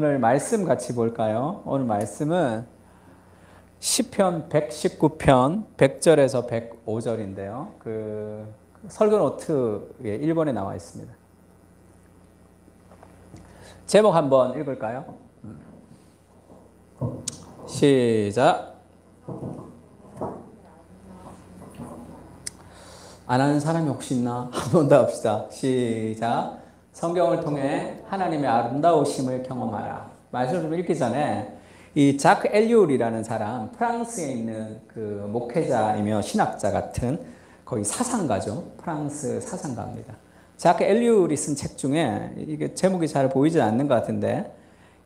오늘 말씀 같이 볼까요? 오늘 말씀은 시편 119편 100절에서 105절인데요. 그 설교 노트에 1번에 나와 있습니다. 제목 한번 읽을까요? 시작. 안 하는 사람이 혹시 있나? 한 번 더 합시다. 시작. 성경을 통해 하나님의 아름다우심을 경험하라. 말씀을 좀 읽기 전에 이 자크 엘리올이라는 사람, 프랑스에 있는 그 목회자이며 신학자 같은 거의 사상가죠. 프랑스 사상가입니다. 자크 엘리올이 쓴 책 중에 이게 제목이 잘 보이지 않는 것 같은데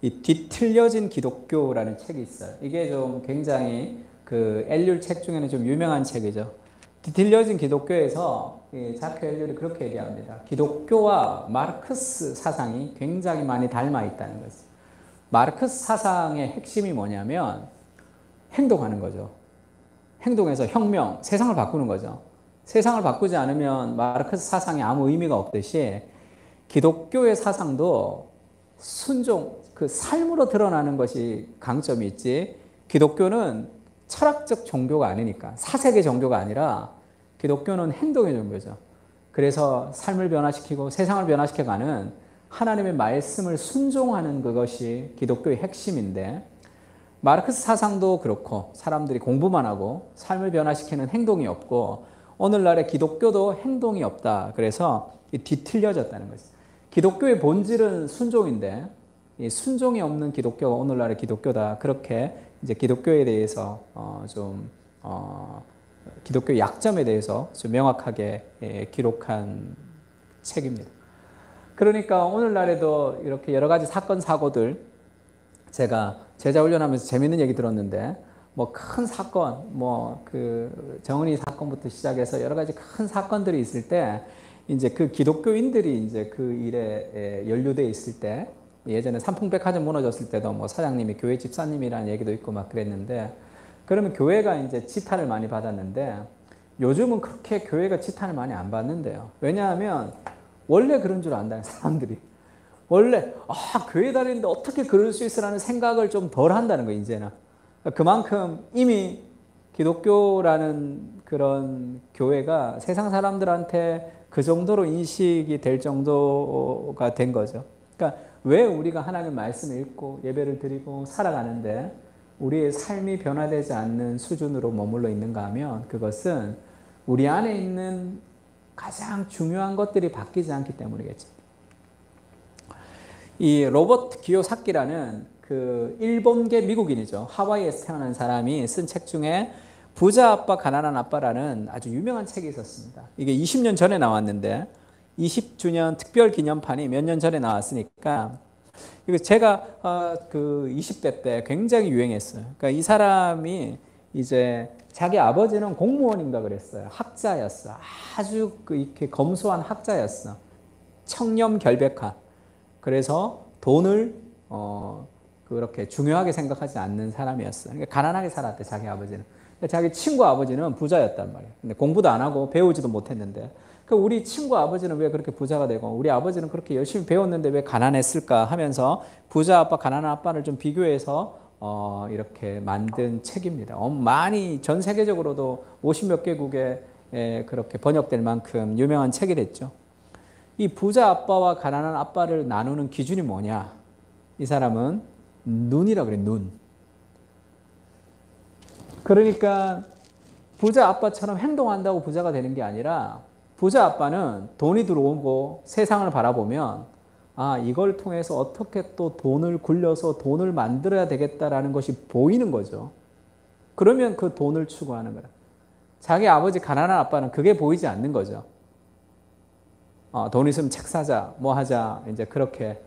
이 뒤틀려진 기독교라는 책이 있어요. 이게 좀 굉장히 그 엘리올 책 중에는 좀 유명한 책이죠. 뒤틀려진 기독교에서 자크 엘리올이 그렇게 얘기합니다. 기독교와 마르크스 사상이 굉장히 많이 닮아 있다는 거죠. 마르크스 사상의 핵심이 뭐냐면 행동하는 거죠. 행동해서 혁명, 세상을 바꾸는 거죠. 세상을 바꾸지 않으면 마르크스 사상이 아무 의미가 없듯이 기독교의 사상도 순종, 그 삶으로 드러나는 것이 강점이 있지, 기독교는 철학적 종교가 아니니까, 사색의 종교가 아니라 기독교는 행동의 종교죠. 그래서 삶을 변화시키고 세상을 변화시켜가는 하나님의 말씀을 순종하는 그것이 기독교의 핵심인데, 마르크스 사상도 그렇고 사람들이 공부만 하고 삶을 변화시키는 행동이 없고 오늘날의 기독교도 행동이 없다. 그래서 뒤틀려졌다는 거죠. 기독교의 본질은 순종인데 이 순종이 없는 기독교가 오늘날의 기독교다. 그렇게 이제 기독교에 대해서 기독교의 약점에 대해서 좀 명확하게 기록한 책입니다. 그러니까 오늘날에도 이렇게 여러 가지 사건 사고들, 제가 제자 훈련하면서 재밌는 얘기 들었는데 뭐 큰 사건, 뭐 그 정은이 사건부터 시작해서 여러 가지 큰 사건들이 있을 때 이제 그 기독교인들이 이제 그 일에 연루돼 있을 때, 예전에 삼풍백화점 무너졌을 때도 뭐 사장님이 교회 집사님이라는 얘기도 있고 막 그랬는데, 그러면 교회가 이제 지탄을 많이 받았는데 요즘은 그렇게 교회가 지탄을 많이 안 받는데요. 왜냐하면 원래 그런 줄 안다, 사람들이. 원래 교회 다니는데 어떻게 그럴 수 있으라는 생각을 좀 덜 한다는 거예요, 이제는. 그만큼 이미 기독교라는 그런 교회가 세상 사람들한테 그 정도로 인식이 될 정도가 된 거죠. 그러니까 왜 우리가 하나님 말씀을 읽고 예배를 드리고 살아가는데 우리의 삶이 변화되지 않는 수준으로 머물러 있는가 하면 그것은 우리 안에 있는 가장 중요한 것들이 바뀌지 않기 때문이겠죠. 이 로버트 기요사키라는 그 일본계 미국인이죠. 하와이에서 태어난 사람이 쓴 책 중에 부자 아빠 가난한 아빠라는 아주 유명한 책이 있었습니다. 이게 20년 전에 나왔는데 20주년 특별 기념판이 몇 년 전에 나왔으니까 이거 제가 그 20대 때 굉장히 유행했어요. 그러니까 이 사람이 이제 자기 아버지는 공무원인가 그랬어요. 학자였어. 아주 이렇게 검소한 학자였어. 청렴결백한. 그래서 돈을 그렇게 중요하게 생각하지 않는 사람이었어요. 그러니까 가난하게 살았대, 자기 아버지는. 자기 친구 아버지는 부자였단 말이에요. 근데 공부도 안 하고 배우지도 못했는데, 그러니까 우리 친구 아버지는 왜 그렇게 부자가 되고 우리 아버지는 그렇게 열심히 배웠는데 왜 가난했을까 하면서 부자 아빠, 가난한 아빠를 좀 비교해서 이렇게 만든 책입니다. 많이 전 세계적으로도 50몇 개국에 그렇게 번역될 만큼 유명한 책이 됐죠. 이 부자 아빠와 가난한 아빠를 나누는 기준이 뭐냐? 이 사람은 눈이라 그래, 눈. 그러니까 부자 아빠처럼 행동한다고 부자가 되는 게 아니라, 부자 아빠는 돈이 들어오고 세상을 바라보면 이걸 통해서 어떻게 또 돈을 굴려서 돈을 만들어야 되겠다라는 것이 보이는 거죠. 그러면 그 돈을 추구하는 거라. 자기 아버지 가난한 아빠는 그게 보이지 않는 거죠. 돈 있으면 책 사자, 뭐 하자, 이제 그렇게.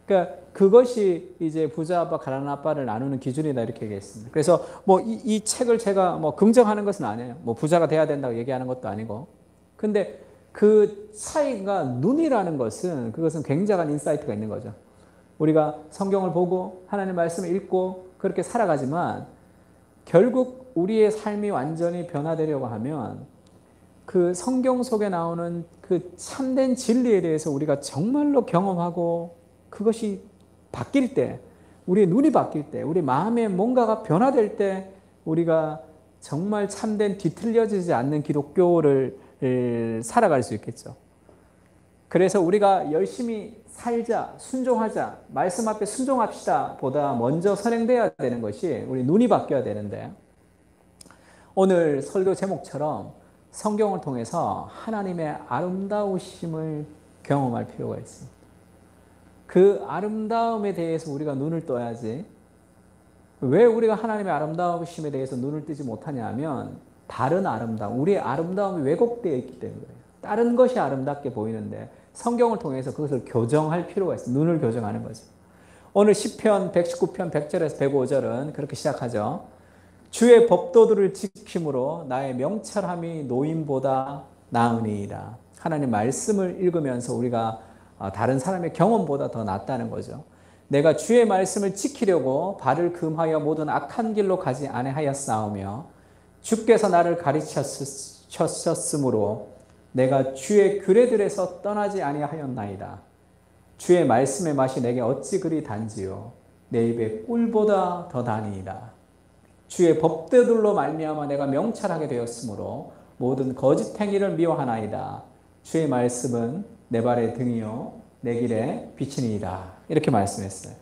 그러니까 그것이 이제 부자 아빠, 가난한 아빠를 나누는 기준이다, 이렇게 얘기했습니다. 그래서 뭐 이 책을 제가 뭐 긍정하는 것은 아니에요. 뭐 부자가 돼야 된다고 얘기하는 것도 아니고. 근데 그 차이가 눈이라는 것은, 그것은 굉장한 인사이트가 있는 거죠. 우리가 성경을 보고 하나님의 말씀을 읽고 그렇게 살아가지만 결국 우리의 삶이 완전히 변화되려고 하면 그 성경 속에 나오는 그 참된 진리에 대해서 우리가 정말로 경험하고 그것이 바뀔 때, 우리 눈이 바뀔 때, 우리 마음에 뭔가가 변화될 때 우리가 정말 참된 뒤틀려지지 않는 기독교를 살아갈 수 있겠죠. 그래서 우리가 열심히 살자, 순종하자, 말씀 앞에 순종합시다 보다 먼저 선행돼야 되는 것이 우리 눈이 바뀌어야 되는데, 오늘 설교 제목처럼 성경을 통해서 하나님의 아름다우심을 경험할 필요가 있습니다. 그 아름다움에 대해서 우리가 눈을 떠야지. 왜 우리가 하나님의 아름다우심에 대해서 눈을 뜨지 못하냐 하면 다른 아름다움, 우리의 아름다움이 왜곡되어 있기 때문에 다른 것이 아름답게 보이는데 성경을 통해서 그것을 교정할 필요가 있어요. 눈을 교정하는 거죠. 오늘 시편 119편 100절에서 105절은 그렇게 시작하죠. 주의 법도들을 지킴으로 나의 명철함이 노임보다 나으니이다. 하나님 말씀을 읽으면서 우리가 다른 사람의 경험보다 더 낫다는 거죠. 내가 주의 말씀을 지키려고 발을 금하여 모든 악한 길로 가지 아니하였사오며 주께서 나를 가르치셨으므로 내가 주의 규례들에서 떠나지 아니하였나이다. 주의 말씀의 맛이 내게 어찌 그리 단지요 내 입에 꿀보다 더 다니이다. 주의 법도들로 말미암아 내가 명철하게 되었으므로 모든 거짓 행위를 미워하나이다. 주의 말씀은 내 발의 등이요 내 길에 빛이니이다. 이렇게 말씀했어요.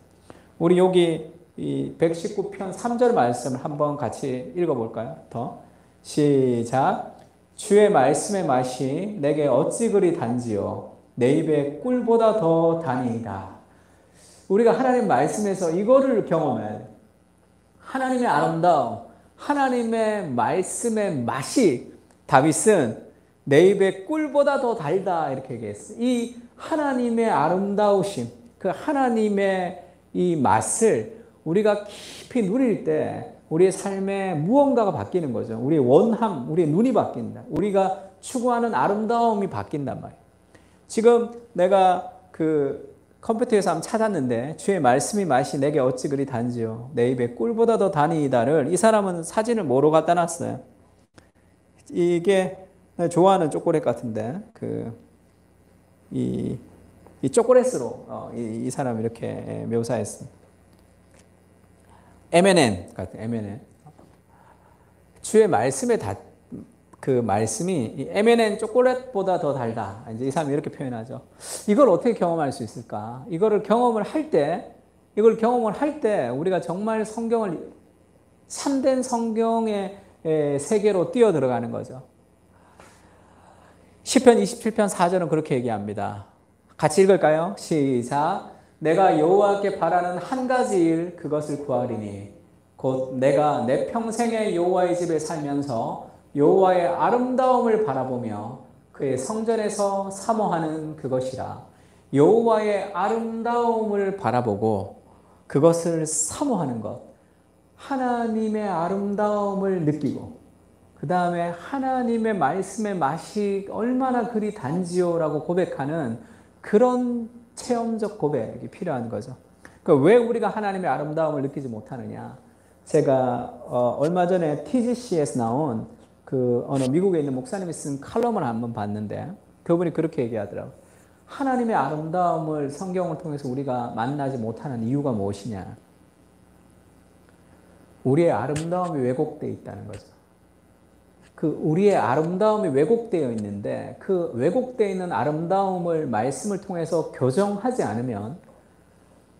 우리 여기 이 119편 3절 말씀을 한번 같이 읽어볼까요? 더 시작. 주의 말씀의 맛이 내게 어찌 그리 단지요 내 입에 꿀보다 더 다니이다. 우리가 하나님 말씀에서 이거를 경험해. 하나님의 아름다움, 하나님의 말씀의 맛이, 다윗은 내 입에 꿀보다 더 달다 이렇게 얘기했어요. 이 하나님의 아름다우심, 그 하나님의 이 맛을 우리가 깊이 누릴 때 우리의 삶에 무언가가 바뀌는 거죠. 우리의 원함, 우리의 눈이 바뀐다. 우리가 추구하는 아름다움이 바뀐단 말이에요. 지금 내가 그 컴퓨터에서 한번 찾았는데 주의 말씀이 맛이 내게 어찌 그리 단지요 내 입에 꿀보다 더 다니이다를 이 사람은 사진을 뭐로 갖다 놨어요. 이게 좋아하는 초콜릿 같은데 이 초콜릿으로 이 사람 이렇게 묘사했습니다. M&M 같은 M&M. 주의 말씀에 그 말씀이 이 M&M 초콜릿보다 더 달다. 이제 이 사람이 이렇게 표현하죠. 이걸 어떻게 경험할 수 있을까? 이걸 경험을 할 때 우리가 정말 성경을 참된 성경의 세계로 뛰어 들어가는 거죠. 시편 27편 4절은 그렇게 얘기합니다. 같이 읽을까요? 시작. 내가 여호와께 바라는 한 가지 일 그것을 구하리니 곧 내가 내 평생에 여호와의 집에 살면서 여호와의 아름다움을 바라보며 그의 성전에서 사모하는 그것이라. 여호와의 아름다움을 바라보고 그것을 사모하는 것, 하나님의 아름다움을 느끼고 그 다음에 하나님의 말씀의 맛이 얼마나 그리 단지요라고 고백하는 그런 체험적 고백이 필요한 거죠. 그러니까 왜 우리가 하나님의 아름다움을 느끼지 못하느냐? 제가 얼마 전에 TGC에서 나온 어느 미국에 있는 목사님이 쓴 칼럼을 한번 봤는데 그분이 그렇게 얘기하더라고요. 하나님의 아름다움을 성경을 통해서 우리가 만나지 못하는 이유가 무엇이냐? 우리의 아름다움이 왜곡되어 있다는 거죠. 우리의 아름다움이 왜곡되어 있는데 그 왜곡되어 있는 아름다움을 말씀을 통해서 교정하지 않으면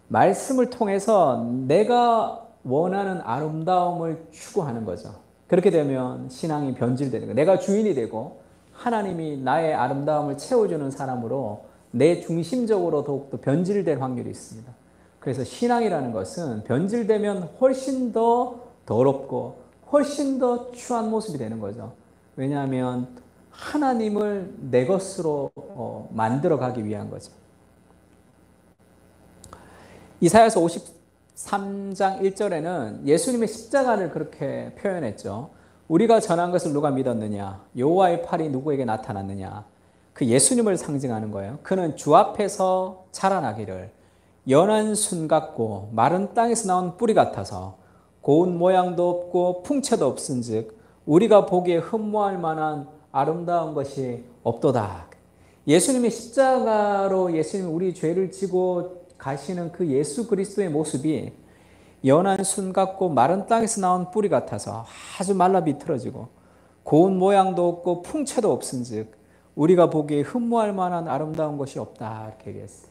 말씀을 통해서 내가 원하는 아름다움을 추구하는 거죠. 그렇게 되면 신앙이 변질되는 거예요. 내가 주인이 되고 하나님이 나의 아름다움을 채워주는 사람으로 내 중심적으로 더욱더 변질될 확률이 있습니다. 그래서 신앙이라는 것은 변질되면 훨씬 더 더럽고 훨씬 더 추한 모습이 되는 거죠. 왜냐하면 하나님을 내 것으로 만들어가기 위한 거죠. 이사야서 53장 1절에는 예수님의 십자가를 그렇게 표현했죠. 우리가 전한 것을 누가 믿었느냐? 여호와의 팔이 누구에게 나타났느냐? 그 예수님을 상징하는 거예요. 그는 주 앞에서 자라나기를 연한 순 같고 마른 땅에서 나온 뿌리 같아서 고운 모양도 없고 풍채도 없은즉 우리가 보기에 흠모할 만한 아름다운 것이 없도다. 예수님이 십자가로 예수님이 우리 죄를 지고 가시는 그 예수 그리스도의 모습이 연한 순 같고 마른 땅에서 나온 뿌리 같아서 아주 말라 비틀어지고 고운 모양도 없고 풍채도 없은즉 우리가 보기에 흠모할 만한 아름다운 것이 없다 이렇게 얘기했어요.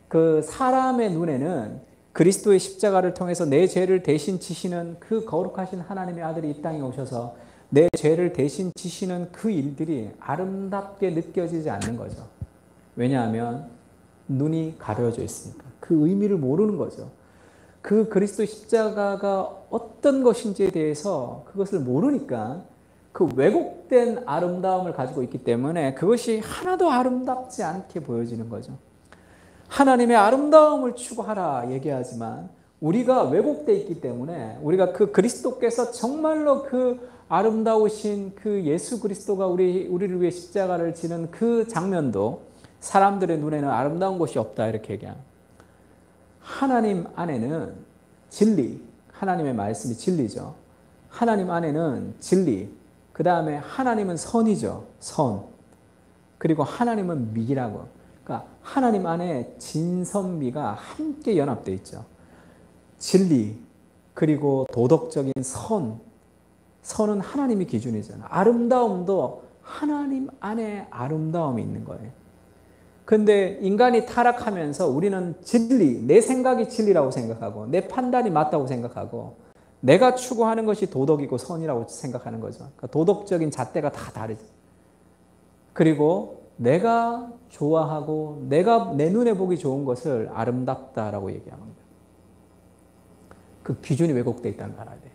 그 사람의 눈에는 그리스도의 십자가를 통해서 내 죄를 대신 지시는 그 거룩하신 하나님의 아들이 이 땅에 오셔서 내 죄를 대신 지시는 그 일들이 아름답게 느껴지지 않는 거죠. 왜냐하면 눈이 가려져 있으니까. 그 의미를 모르는 거죠. 그 그리스도 십자가가 어떤 것인지에 대해서 그것을 모르니까 그 왜곡된 아름다움을 가지고 있기 때문에 그것이 하나도 아름답지 않게 보여지는 거죠. 하나님의 아름다움을 추구하라 얘기하지만 우리가 왜곡되어 있기 때문에 우리가 그 그리스도께서 정말로 그 아름다우신 그 예수 그리스도가 우리를 위해 십자가를 지는 그 장면도 사람들의 눈에는 아름다운 것이 없다 이렇게 얘기합니다. 하나님 안에는 진리, 하나님의 말씀이 진리죠. 하나님 안에는 진리, 그 다음에 하나님은 선이죠. 선. 그리고 하나님은 미라고. 그러니까 하나님 안에 진선미가 함께 연합되어 있죠. 진리, 그리고 도덕적인 선. 선은 하나님이 기준이잖아요. 아름다움도 하나님 안에 아름다움이 있는 거예요. 근데 인간이 타락하면서 우리는 진리, 내 생각이 진리라고 생각하고 내 판단이 맞다고 생각하고 내가 추구하는 것이 도덕이고 선이라고 생각하는 거죠. 그러니까 도덕적인 잣대가 다 다르죠. 그리고 내가 좋아하고 내가 내 눈에 보기 좋은 것을 아름답다라고 얘기합니다. 그 기준이 왜곡되어 있다는 걸 알아야 돼요.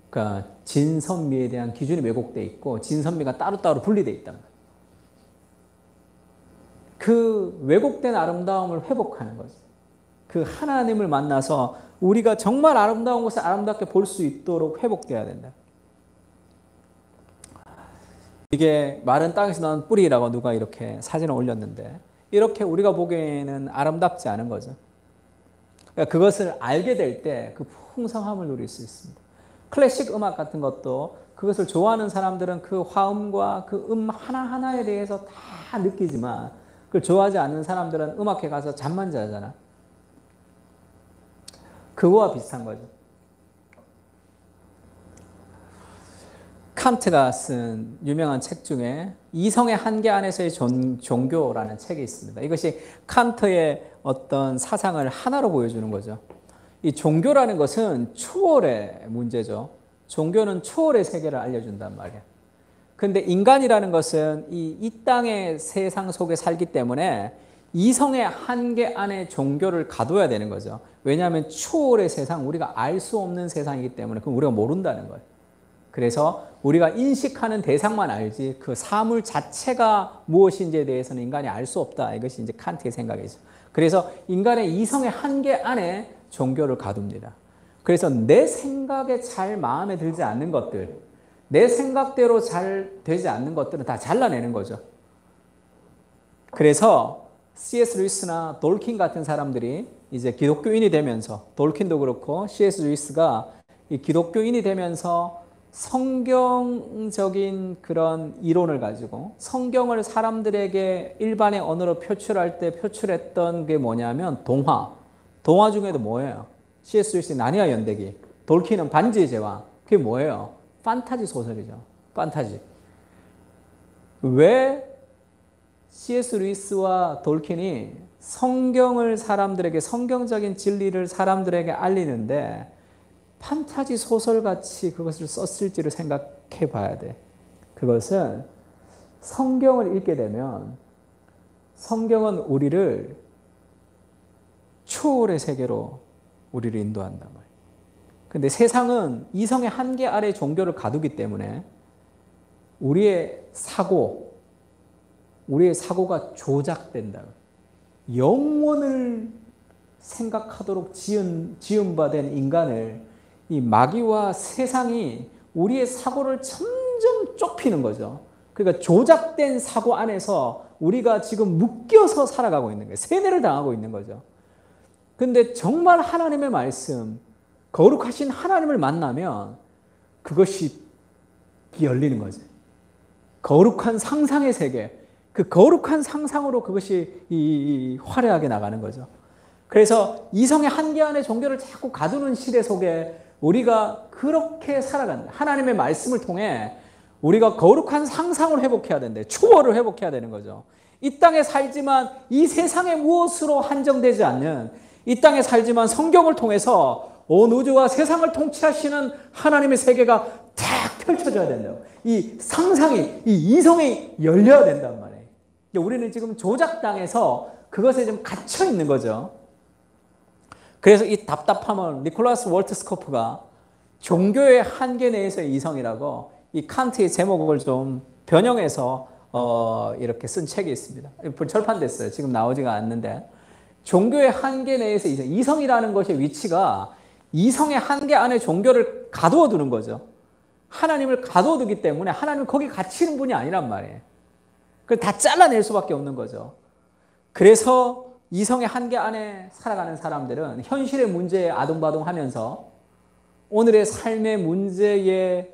그러니까 진선미에 대한 기준이 왜곡되어 있고 진선미가 따로따로 분리되어 있다는 거예요. 그 왜곡된 아름다움을 회복하는 거죠. 그 하나님을 만나서 우리가 정말 아름다운 것을 아름답게 볼 수 있도록 회복되어야 된다. 이게 마른 땅에서 나온 뿌리라고 누가 이렇게 사진을 올렸는데 이렇게 우리가 보기에는 아름답지 않은 거죠. 그러니까 그것을 알게 될 때 그 풍성함을 누릴 수 있습니다. 클래식 음악 같은 것도 그것을 좋아하는 사람들은 그 화음과 그 하나하나에 대해서 다 느끼지만 그걸 좋아하지 않는 사람들은 음악회 가서 잠만 자잖아. 그거와 비슷한 거죠. 칸트가 쓴 유명한 책 중에 이성의 한계 안에서의 종교라는 책이 있습니다. 이것이 칸트의 어떤 사상을 하나로 보여주는 거죠. 이 종교라는 것은 초월의 문제죠. 종교는 초월의 세계를 알려준단 말이야. 근데 인간이라는 것은 이 땅의 세상 속에 살기 때문에 이성의 한계 안에 종교를 가둬야 되는 거죠. 왜냐하면 초월의 세상, 우리가 알 수 없는 세상이기 때문에 그건 우리가 모른다는 거예요. 그래서 우리가 인식하는 대상만 알지 그 사물 자체가 무엇인지에 대해서는 인간이 알 수 없다. 이것이 이제 칸트의 생각이죠. 그래서 인간의 이성의 한계 안에 종교를 가둡니다. 그래서 내 생각에 잘 마음에 들지 않는 것들, 내 생각대로 잘 되지 않는 것들은 다 잘라내는 거죠. 그래서 C.S. 루이스나 돌킨 같은 사람들이 이제 기독교인이 되면서, 돌킨도 그렇고 C.S. 루이스가 이 기독교인이 되면서 성경적인 그런 이론을 가지고 성경을 사람들에게 일반의 언어로 표출할 때 표출했던 게 뭐냐면 동화 중에도 뭐예요? C.S. 루이스의 나니아 연대기, 돌킨은 반지의 제왕. 그게 뭐예요? 판타지 소설이죠. 판타지. 왜 C.S. 루이스와 돌킨이 성경을 사람들에게, 성경적인 진리를 사람들에게 알리는데 판타지 소설같이 그것을 썼을지를 생각해 봐야 돼. 그것은 성경을 읽게 되면 성경은 우리를 초월의 세계로 우리를 인도한단 말이에요. 근데 세상은 이성의 한계 아래 종교를 가두기 때문에 우리의 사고가 조작된다. 영원을 생각하도록 지음받은 인간을 이 마귀와 세상이 우리의 사고를 점점 좁히는 거죠. 그러니까 조작된 사고 안에서 우리가 지금 묶여서 살아가고 있는 거예요. 세뇌를 당하고 있는 거죠. 근데 정말 하나님의 말씀, 거룩하신 하나님을 만나면 그것이 열리는 거죠. 거룩한 상상의 세계, 그 거룩한 상상으로 그것이 화려하게 나가는 거죠. 그래서 이성의 한계 안에 종교를 자꾸 가두는 시대 속에 우리가 그렇게 살아간다. 하나님의 말씀을 통해 우리가 거룩한 상상을 회복해야 된대. 추월을 회복해야 되는 거죠. 이 땅에 살지만 이 세상의 무엇으로 한정되지 않는, 이 땅에 살지만 성경을 통해서 온 우주와 세상을 통치하시는 하나님의 세계가 탁 펼쳐져야 된다고. 이 상상이, 이 이성이 열려야 된단 말이에요. 우리는 지금 조작당해서 그것에 좀 갇혀 있는 거죠. 그래서 이 답답함을 니콜라스 월트스코프가 종교의 한계 내에서의 이성이라고 이 칸트의 제목을 좀 변형해서 이렇게 쓴 책이 있습니다. 절판됐어요. 지금 나오지가 않는데, 종교의 한계 내에서 이성이라는 것의 위치가 이성의 한계 안에 종교를 가두어 두는 거죠. 하나님을 가두어 두기 때문에 하나님은 거기 갇히는 분이 아니란 말이에요. 그걸 다 잘라낼 수밖에 없는 거죠. 그래서 이성의 한계 안에 살아가는 사람들은 현실의 문제에 아둥바둥하면서 오늘의 삶의 문제에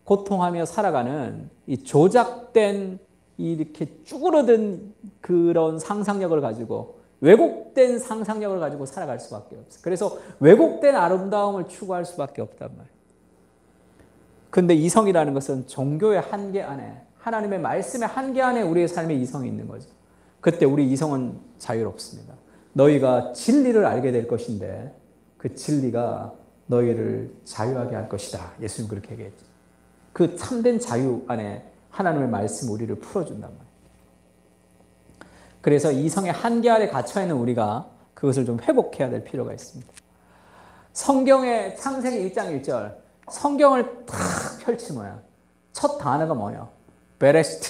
고통하며 살아가는 이 조작된 이렇게 쭈그러든 그런 상상력을 가지고, 왜곡된 상상력을 가지고 살아갈 수밖에 없어요. 그래서 왜곡된 아름다움을 추구할 수밖에 없단 말이에요. 그런데 이성이라는 것은 종교의 한계 안에, 하나님의 말씀의 한계 안에 우리의 삶에 이성이 있는 거죠. 그때 우리 이성은 자유롭습니다. 너희가 진리를 알게 될 것인데 그 진리가 너희를 자유하게 할 것이다. 예수님 그렇게 얘기했죠. 그 참된 자유 안에 하나님의 말씀 우리를 풀어준단 말이에요. 그래서 이성의 한계 아래 갇혀있는 우리가 그것을 좀 회복해야 될 필요가 있습니다. 성경의 창세기 1장 1절, 성경을 탁 펼치면 첫 단어가 뭐예요? 베레시트,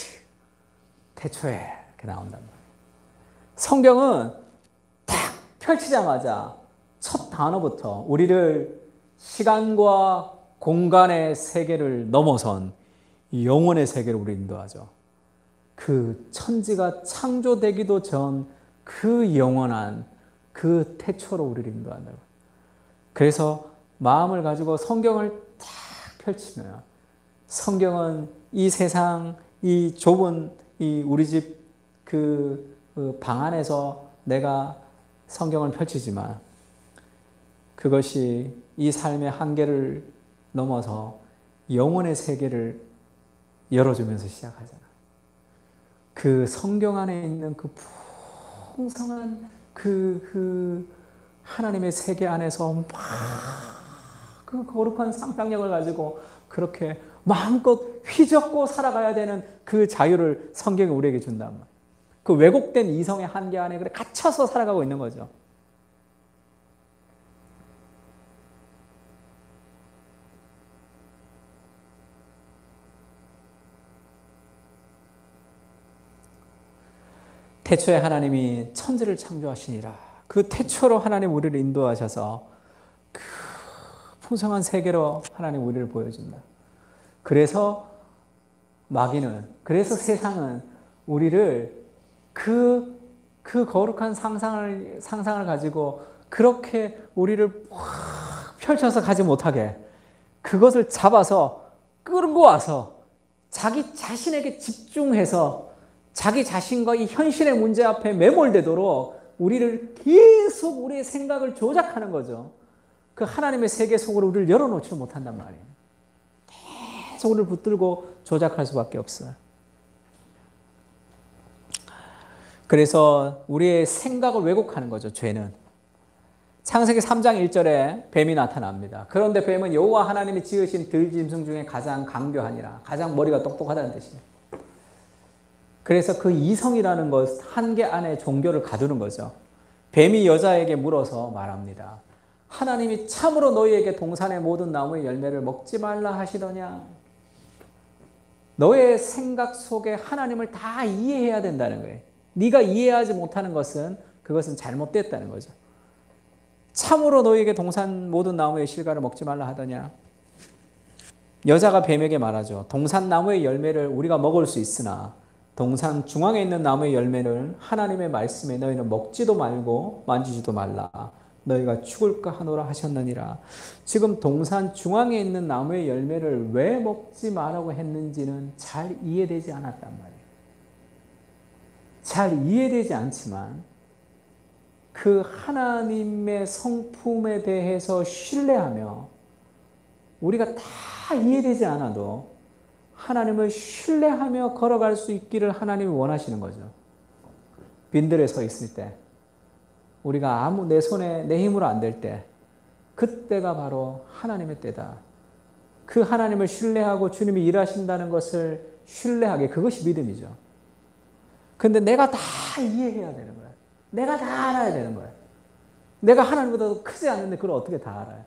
태초에 이렇게 나온단 말이에요. 성경은 탁 펼치자마자 첫 단어부터 우리를 시간과 공간의 세계를 넘어선 영혼의 세계로 우리 인도하죠. 그 천지가 창조되기도 전 그 영원한 그 태초로 우리를 인도한다고. 그래서 마음을 가지고 성경을 탁 펼치면 성경은 이 세상, 이 좁은 이 우리 집 그 방 안에서 내가 성경을 펼치지만 그것이 이 삶의 한계를 넘어서 영혼의 세계를 열어주면서 시작하잖아. 그 성경 안에 있는 그 풍성한 그 하나님의 세계 안에서 막 그 거룩한 상상력을 가지고 그렇게 마음껏 휘젓고 살아가야 되는 그 자유를 성경이 우리에게 준단 말이야. 그 왜곡된 이성의 한계 안에 그래 갇혀서 살아가고 있는 거죠. 태초에 하나님이 천지를 창조하시니라. 그 태초로 하나님 우리를 인도하셔서 그 풍성한 세계로 하나님 우리를 보여준다. 그래서 마귀는, 그래서 세상은 우리를 그 거룩한 상상을 가지고 그렇게 우리를 펼쳐서 가지 못하게 그것을 잡아서 끌고 와서 자기 자신에게 집중해서 자기 자신과 이 현실의 문제 앞에 매몰되도록 우리를 계속 우리의 생각을 조작하는 거죠. 그 하나님의 세계 속으로 우리를 열어놓지 못한단 말이에요. 계속 우리를 붙들고 조작할 수밖에 없어요. 그래서 우리의 생각을 왜곡하는 거죠, 죄는. 창세기 3장 1절에 뱀이 나타납니다. 그런데 뱀은 여호와 하나님이 지으신 들짐승 중에 가장 강교하니라. 가장 머리가 똑똑하다는 뜻입니다. 그래서 그 이성이라는 것 한계 안에 종교를 가두는 거죠. 뱀이 여자에게 물어서 말합니다. 하나님이 참으로 너희에게 동산의 모든 나무의 열매를 먹지 말라 하시더냐. 너의 생각 속에 하나님을 다 이해해야 된다는 거예요. 네가 이해하지 못하는 것은 그것은 잘못됐다는 거죠. 참으로 너희에게 동산 모든 나무의 실과를 먹지 말라 하더냐. 여자가 뱀에게 말하죠. 동산 나무의 열매를 우리가 먹을 수 있으나 동산 중앙에 있는 나무의 열매를 하나님의 말씀에 너희는 먹지도 말고 만지지도 말라. 너희가 죽을까 하노라 하셨느니라. 지금 동산 중앙에 있는 나무의 열매를 왜 먹지 말라고 했는지는 잘 이해되지 않았단 말이에요. 잘 이해되지 않지만 그 하나님의 성품에 대해서 신뢰하며 우리가 다 이해되지 않아도 하나님을 신뢰하며 걸어갈 수 있기를 하나님이 원하시는 거죠. 빈들에 서 있을 때 우리가 아무 내 손에 내 힘으로 안 될 때 그때가 바로 하나님의 때다. 그 하나님을 신뢰하고 주님이 일하신다는 것을 신뢰하게, 그것이 믿음이죠. 근데 내가 다 이해해야 되는 거야. 내가 다 알아야 되는 거야. 내가 하나님보다 크지 않는데 그걸 어떻게 다 알아요?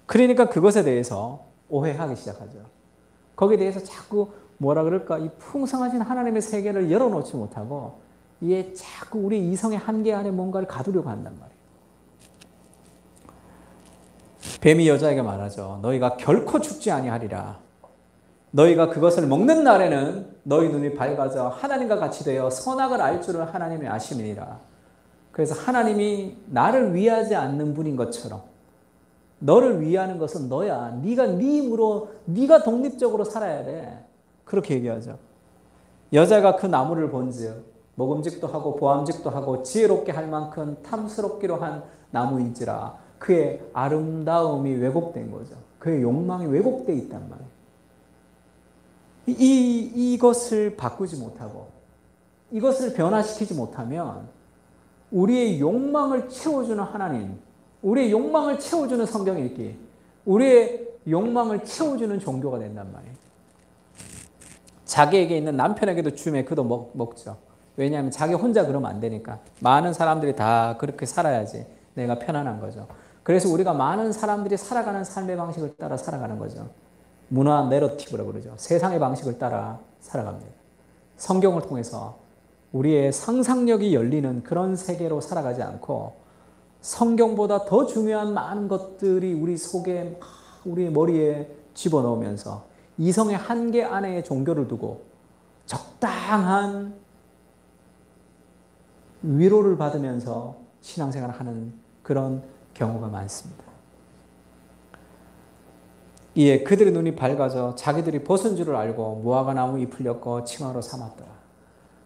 그러니까 그것에 대해서 오해하기 시작하죠. 거기에 대해서 자꾸 뭐라 그럴까? 이 풍성하신 하나님의 세계를 열어놓지 못하고 이게 자꾸 우리 이성의 한계 안에 뭔가를 가두려고 한단 말이에요. 뱀이 여자에게 말하죠. 너희가 결코 죽지 아니하리라. 너희가 그것을 먹는 날에는 너희 눈이 밝아져 하나님과 같이 되어 선악을 알 줄을 하나님이 아심이니라. 그래서 하나님이 나를 위하지 않는 분인 것처럼 너를 위하는 것은 너야. 네가 네 힘으로 네가 독립적으로 살아야 돼. 그렇게 얘기하죠. 여자가 그 나무를 본즉 먹음직도 하고 보암직도 하고 지혜롭게 할 만큼 탐스럽기로 한 나무인지라. 그의 아름다움이 왜곡된 거죠. 그의 욕망이 왜곡되어 있단 말이에요. 이것을 바꾸지 못하고 이것을 변화시키지 못하면 우리의 욕망을 채워주는 하나님, 우리의 욕망을 채워주는 성경 읽기, 우리의 욕망을 채워주는 종교가 된단 말이에요. 자기에게 있는 남편에게도 주면 그도 먹죠. 왜냐하면 자기 혼자 그러면 안 되니까. 많은 사람들이 다 그렇게 살아야지 내가 편안한 거죠. 그래서 우리가 많은 사람들이 살아가는 삶의 방식을 따라 살아가는 거죠. 문화 내러티브라고 그러죠. 세상의 방식을 따라 살아갑니다. 성경을 통해서 우리의 상상력이 열리는 그런 세계로 살아가지 않고 성경보다 더 중요한 많은 것들이 우리 속에, 우리 머리에 집어넣으면서 이성의 한계 안에 종교를 두고 적당한 위로를 받으면서 신앙생활을 하는 그런 경우가 많습니다. 이에 그들의 눈이 밝아져 자기들이 벗은 줄을 알고 무화과 나무 잎을 엮어 치마로 삼았더라.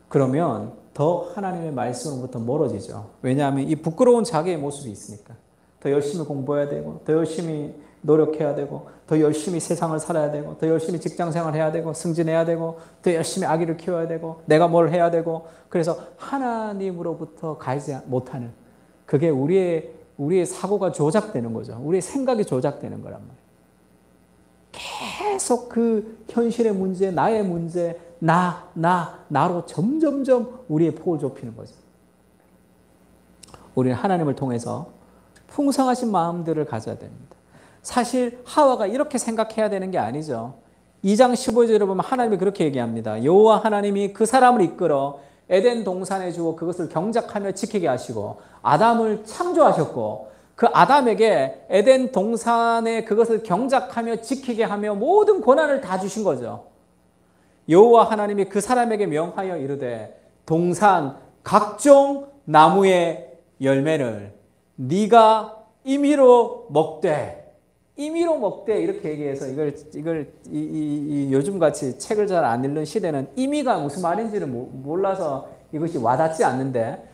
그러면 더 하나님의 말씀으로부터 멀어지죠. 왜냐하면 이 부끄러운 자기의 모습이 있으니까. 더 열심히 공부해야 되고, 더 열심히 노력해야 되고, 더 열심히 세상을 살아야 되고, 더 열심히 직장생활 해야 되고, 승진해야 되고, 더 열심히 아기를 키워야 되고, 내가 뭘 해야 되고. 그래서 하나님으로부터 가지 못하는, 그게 우리의 사고가 조작되는 거죠. 우리의 생각이 조작되는 거란 말이에요. 계속 그 현실의 문제, 나의 문제, 나로 점점점 우리의 폭을 좁히는 거죠. 우리는 하나님을 통해서 풍성하신 마음들을 가져야 됩니다. 사실 하와가 이렇게 생각해야 되는 게 아니죠. 2장 15절에 보면 하나님이 그렇게 얘기합니다. 여호와 하나님이 그 사람을 이끌어 에덴 동산에 주어 그것을 경작하며 지키게 하시고 아담을 창조하셨고 그 아담에게 에덴 동산에 그것을 경작하며 지키게 하며 모든 권한을 다 주신 거죠. 여호와 하나님이 그 사람에게 명하여 이르되 동산 각종 나무의 열매를 네가 임의로 먹되 이렇게 얘기해서 요즘같이 책을 잘 안 읽는 시대는 임의가 무슨 말인지를 몰라서 이것이 와닿지 않는데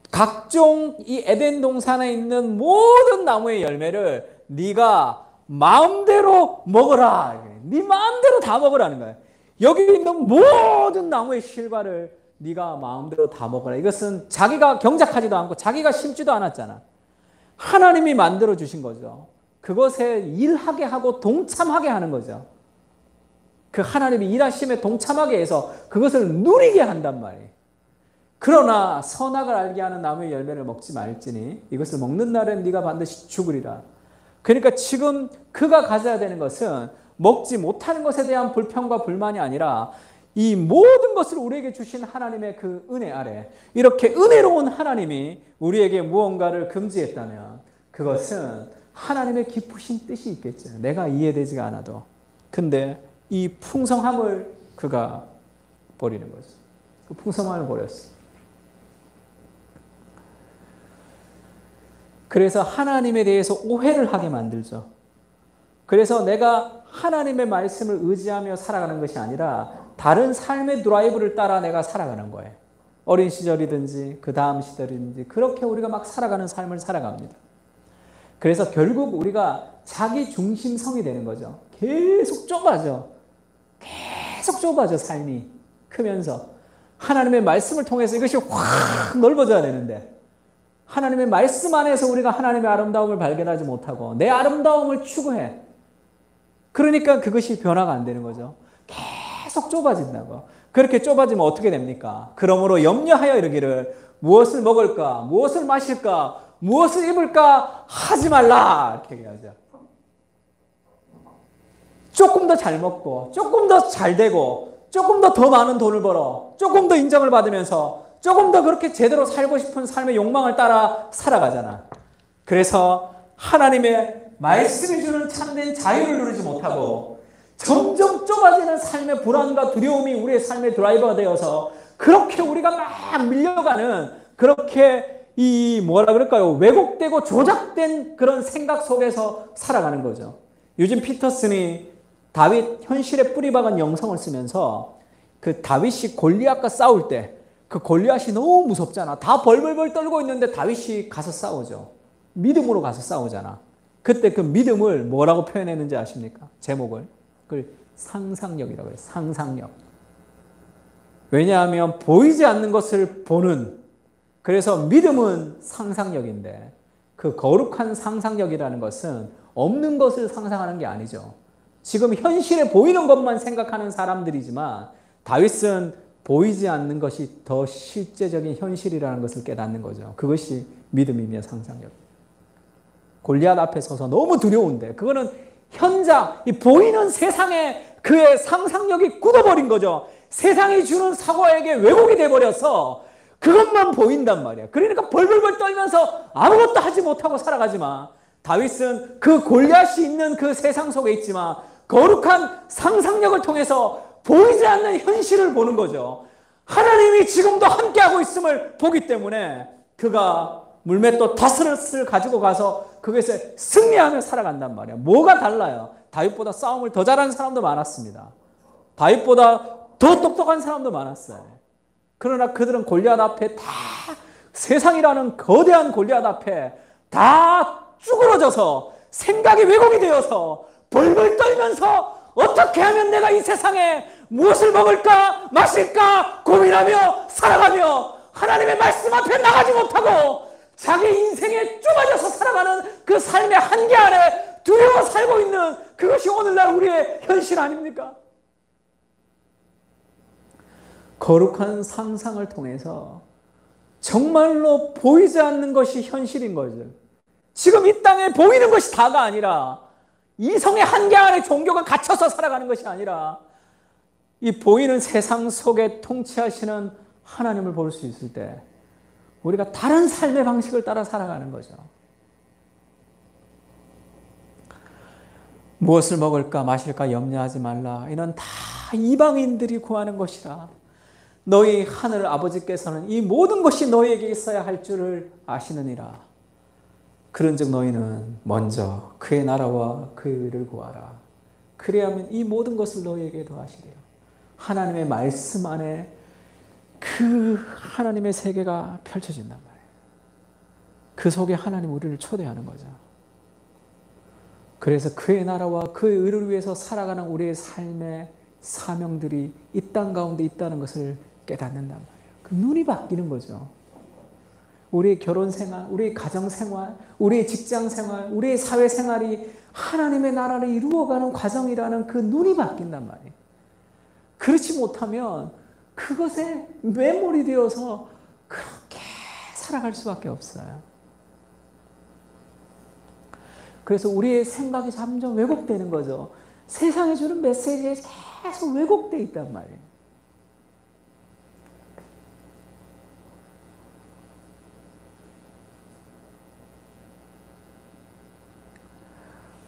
각종 이 에덴 동산에 있는 모든 나무의 열매를 네가 마음대로 먹어라. 네 마음대로 다 먹으라는 거예요. 여기 있는 모든 나무의 실과를 네가 마음대로 다 먹어라. 이것은 자기가 경작하지도 않고 자기가 심지도 않았잖아. 하나님이 만들어 주신 거죠. 그것에 일하게 하고 동참하게 하는 거죠. 그 하나님이 일하심에 동참하게 해서 그것을 누리게 한단 말이에요. 그러나 선악을 알게 하는 나무의 열매를 먹지 말지니 이것을 먹는 날엔 네가 반드시 죽으리라. 그러니까 지금 그가 가져야 되는 것은 먹지 못하는 것에 대한 불평과 불만이 아니라 이 모든 것을 우리에게 주신 하나님의 그 은혜 아래 이렇게 은혜로운 하나님이 우리에게 무언가를 금지했다면 그것은 하나님의 깊으신 뜻이 있겠죠. 내가 이해되지가 않아도. 근데 이 풍성함을 그가 버리는 거죠. 그 풍성함을 버렸어. 그래서 하나님에 대해서 오해를 하게 만들죠. 그래서 내가 하나님의 말씀을 의지하며 살아가는 것이 아니라 다른 삶의 드라이브를 따라 내가 살아가는 거예요. 어린 시절이든지 그 다음 시절이든지 그렇게 우리가 막 살아가는 삶을 살아갑니다. 그래서 결국 우리가 자기 중심성이 되는 거죠. 계속 좁아져. 계속 좁아져 삶이 크면서. 하나님의 말씀을 통해서 이것이 확 넓어져야 되는데 하나님의 말씀 안에서 우리가 하나님의 아름다움을 발견하지 못하고 내 아름다움을 추구해. 그러니까 그것이 변화가 안 되는 거죠. 계속 좁아진다고. 그렇게 좁아지면 어떻게 됩니까? 그러므로 염려하여 이르기를 무엇을 먹을까? 무엇을 마실까? 무엇을 입을까? 하지 말라. 이렇게 얘기하죠. 조금 더 잘 먹고 조금 더 잘 되고 조금 더 많은 돈을 벌어 조금 더 인정을 받으면서 조금 더 그렇게 제대로 살고 싶은 삶의 욕망을 따라 살아가잖아. 그래서 하나님의 말씀이 주는 참된 자유를 누리지 못하고 점점 좁아지는 삶의 불안과 두려움이 우리의 삶의 드라이버가 되어서 그렇게 우리가 막 밀려가는 그렇게 뭐라 그럴까요? 왜곡되고 조작된 그런 생각 속에서 살아가는 거죠. 요즘 피터슨이 다윗 현실에 뿌리박은 영성을 쓰면서 그 다윗이 골리앗과 싸울 때 그 골리앗이 너무 무섭잖아. 다 벌벌벌 떨고 있는데 다윗이 가서 싸우죠. 믿음으로 가서 싸우잖아. 그때 그 믿음을 뭐라고 표현했는지 아십니까? 제목을. 그걸 상상력이라고 해요. 상상력. 왜냐하면 보이지 않는 것을 보는, 그래서 믿음은 상상력인데 그 거룩한 상상력이라는 것은 없는 것을 상상하는 게 아니죠. 지금 현실에 보이는 것만 생각하는 사람들이지만 다윗은 보이지 않는 것이 더 실제적인 현실이라는 것을 깨닫는 거죠. 그것이 믿음이며 상상력. 골리앗 앞에 서서 너무 두려운데 그거는 현장, 이 보이는 세상에 그의 상상력이 굳어버린 거죠. 세상이 주는 사고에게 왜곡이 돼버려서 그것만 보인단 말이야. 그러니까 벌벌벌 떨면서 아무것도 하지 못하고 살아가지만 다윗은 그 골리앗이 있는 그 세상 속에 있지만 거룩한 상상력을 통해서 보이지 않는 현실을 보는 거죠. 하나님이 지금도 함께하고 있음을 보기 때문에 그가 물맷돌 5을 가지고 가서 거기서 승리하며 살아간단 말이야. 뭐가 달라요? 다윗보다 싸움을 더 잘하는 사람도 많았습니다. 다윗보다 더 똑똑한 사람도 많았어요. 그러나 그들은 골리앗 앞에 다 세상이라는 거대한 골리앗 앞에 다 쭈그러져서 생각이 왜곡이 되어서 벌벌 떨면서 어떻게 하면 내가 이 세상에 무엇을 먹을까 마실까 고민하며 살아가며 하나님의 말씀 앞에 나가지 못하고 자기 인생에 좁아져서 살아가는 그 삶의 한계 안에 두려워 살고 있는 그것이 오늘날 우리의 현실 아닙니까? 거룩한 상상을 통해서 정말로 보이지 않는 것이 현실인 거죠. 지금 이 땅에 보이는 것이 다가 아니라 이성의 한계 안에 종교가 갇혀서 살아가는 것이 아니라 이 보이는 세상 속에 통치하시는 하나님을 볼 수 있을 때 우리가 다른 삶의 방식을 따라 살아가는 거죠. 무엇을 먹을까 마실까 염려하지 말라. 이는 다 이방인들이 구하는 것이라. 너희 하늘 아버지께서는 이 모든 것이 너희에게 있어야 할 줄을 아시느니라. 그런즉 너희는 먼저 그의 나라와 그의 의를 구하라. 그래야만 이 모든 것을 너희에게 더하시리라. 하나님의 말씀 안에 그 하나님의 세계가 펼쳐진단 말이에요. 그 속에 하나님 우리를 초대하는 거죠. 그래서 그의 나라와 그의 의를 위해서 살아가는 우리의 삶의 사명들이 이 땅 가운데 있다는 것을 깨닫는단 말이에요. 그 눈이 바뀌는 거죠. 우리의 결혼 생활, 우리의 가정 생활, 우리의 직장 생활, 우리의 사회 생활이 하나님의 나라를 이루어가는 과정이라는 그 눈이 바뀐단 말이에요. 그렇지 못하면 그것에 매몰이 되어서 그렇게 살아갈 수밖에 없어요. 그래서 우리의 생각이 점점 왜곡되는 거죠. 세상이 주는 메시지에 계속 왜곡되어 있단 말이에요.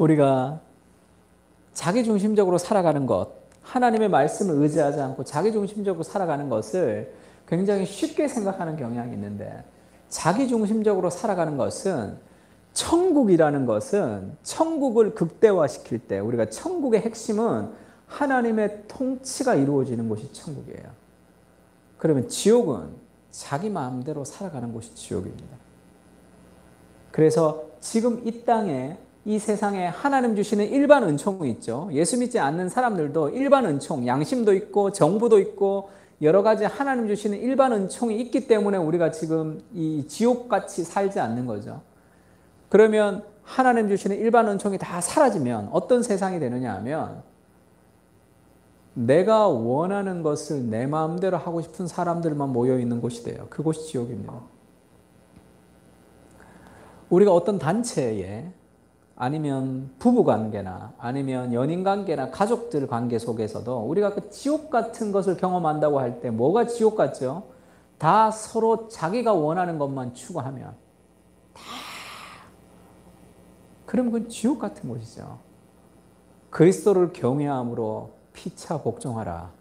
우리가 자기중심적으로 살아가는 것, 하나님의 말씀을 의지하지 않고 자기중심적으로 살아가는 것을 굉장히 쉽게 생각하는 경향이 있는데, 자기중심적으로 살아가는 것은, 천국이라는 것은 천국을 극대화시킬 때 우리가 천국의 핵심은 하나님의 통치가 이루어지는 곳이 천국이에요. 그러면 지옥은 자기 마음대로 살아가는 곳이 지옥입니다. 그래서 지금 이 땅에 이 세상에 하나님 주시는 일반 은총이 있죠. 예수 믿지 않는 사람들도 일반 은총, 양심도 있고 정부도 있고 여러 가지 하나님 주시는 일반 은총이 있기 때문에 우리가 지금 이 지옥같이 살지 않는 거죠. 그러면 하나님 주시는 일반 은총이 다 사라지면 어떤 세상이 되느냐 하면 내가 원하는 것을 내 마음대로 하고 싶은 사람들만 모여 있는 곳이 돼요. 그곳이 지옥입니다. 우리가 어떤 단체에 아니면 부부관계나 아니면 연인관계나 가족들 관계 속에서도 우리가 그 지옥 같은 것을 경험한다고 할 때 뭐가 지옥 같죠? 다 서로 자기가 원하는 것만 추구하면 그럼 그건 지옥 같은 곳이죠. 그리스도를 경외함으로 피차 복종하라.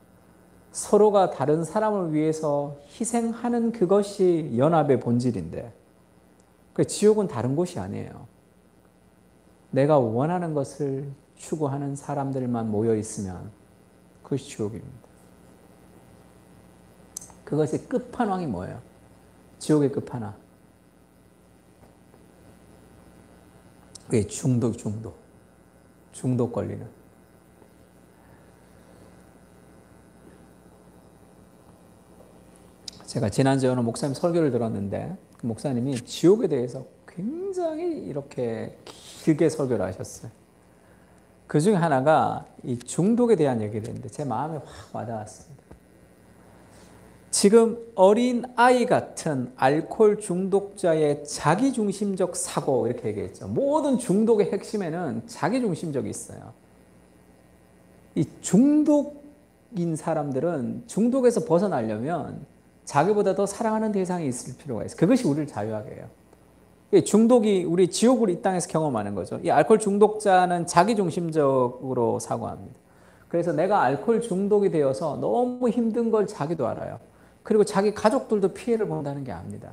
서로가 다른 사람을 위해서 희생하는 그것이 연합의 본질인데 그 지옥은 다른 곳이 아니에요. 내가 원하는 것을 추구하는 사람들만 모여 있으면 그것이 지옥입니다. 그것의 끝판왕이 뭐예요? 지옥의 끝판왕. 그게 중독 걸리는. 제가 지난주에 어느 목사님 설교를 들었는데 그 목사님이 지옥에 대해서 굉장히 이렇게 길게 설교를 하셨어요. 그 중에 하나가 이 중독에 대한 얘기를 했는데 제 마음에 확 와닿았습니다. 지금 어린 아이 같은 알코올 중독자의 자기중심적 사고 이렇게 얘기했죠. 모든 중독의 핵심에는 자기중심적이 있어요. 이 중독인 사람들은 중독에서 벗어나려면 자기보다 더 사랑하는 대상이 있을 필요가 있어요. 그것이 우리를 자유하게 해요. 중독이 우리 지옥을 이 땅에서 경험하는 거죠. 이 알코올 중독자는 자기중심적으로 사고합니다. 그래서 내가 알코올 중독이 되어서 너무 힘든 걸 자기도 알아요. 그리고 자기 가족들도 피해를 본다는 게 압니다.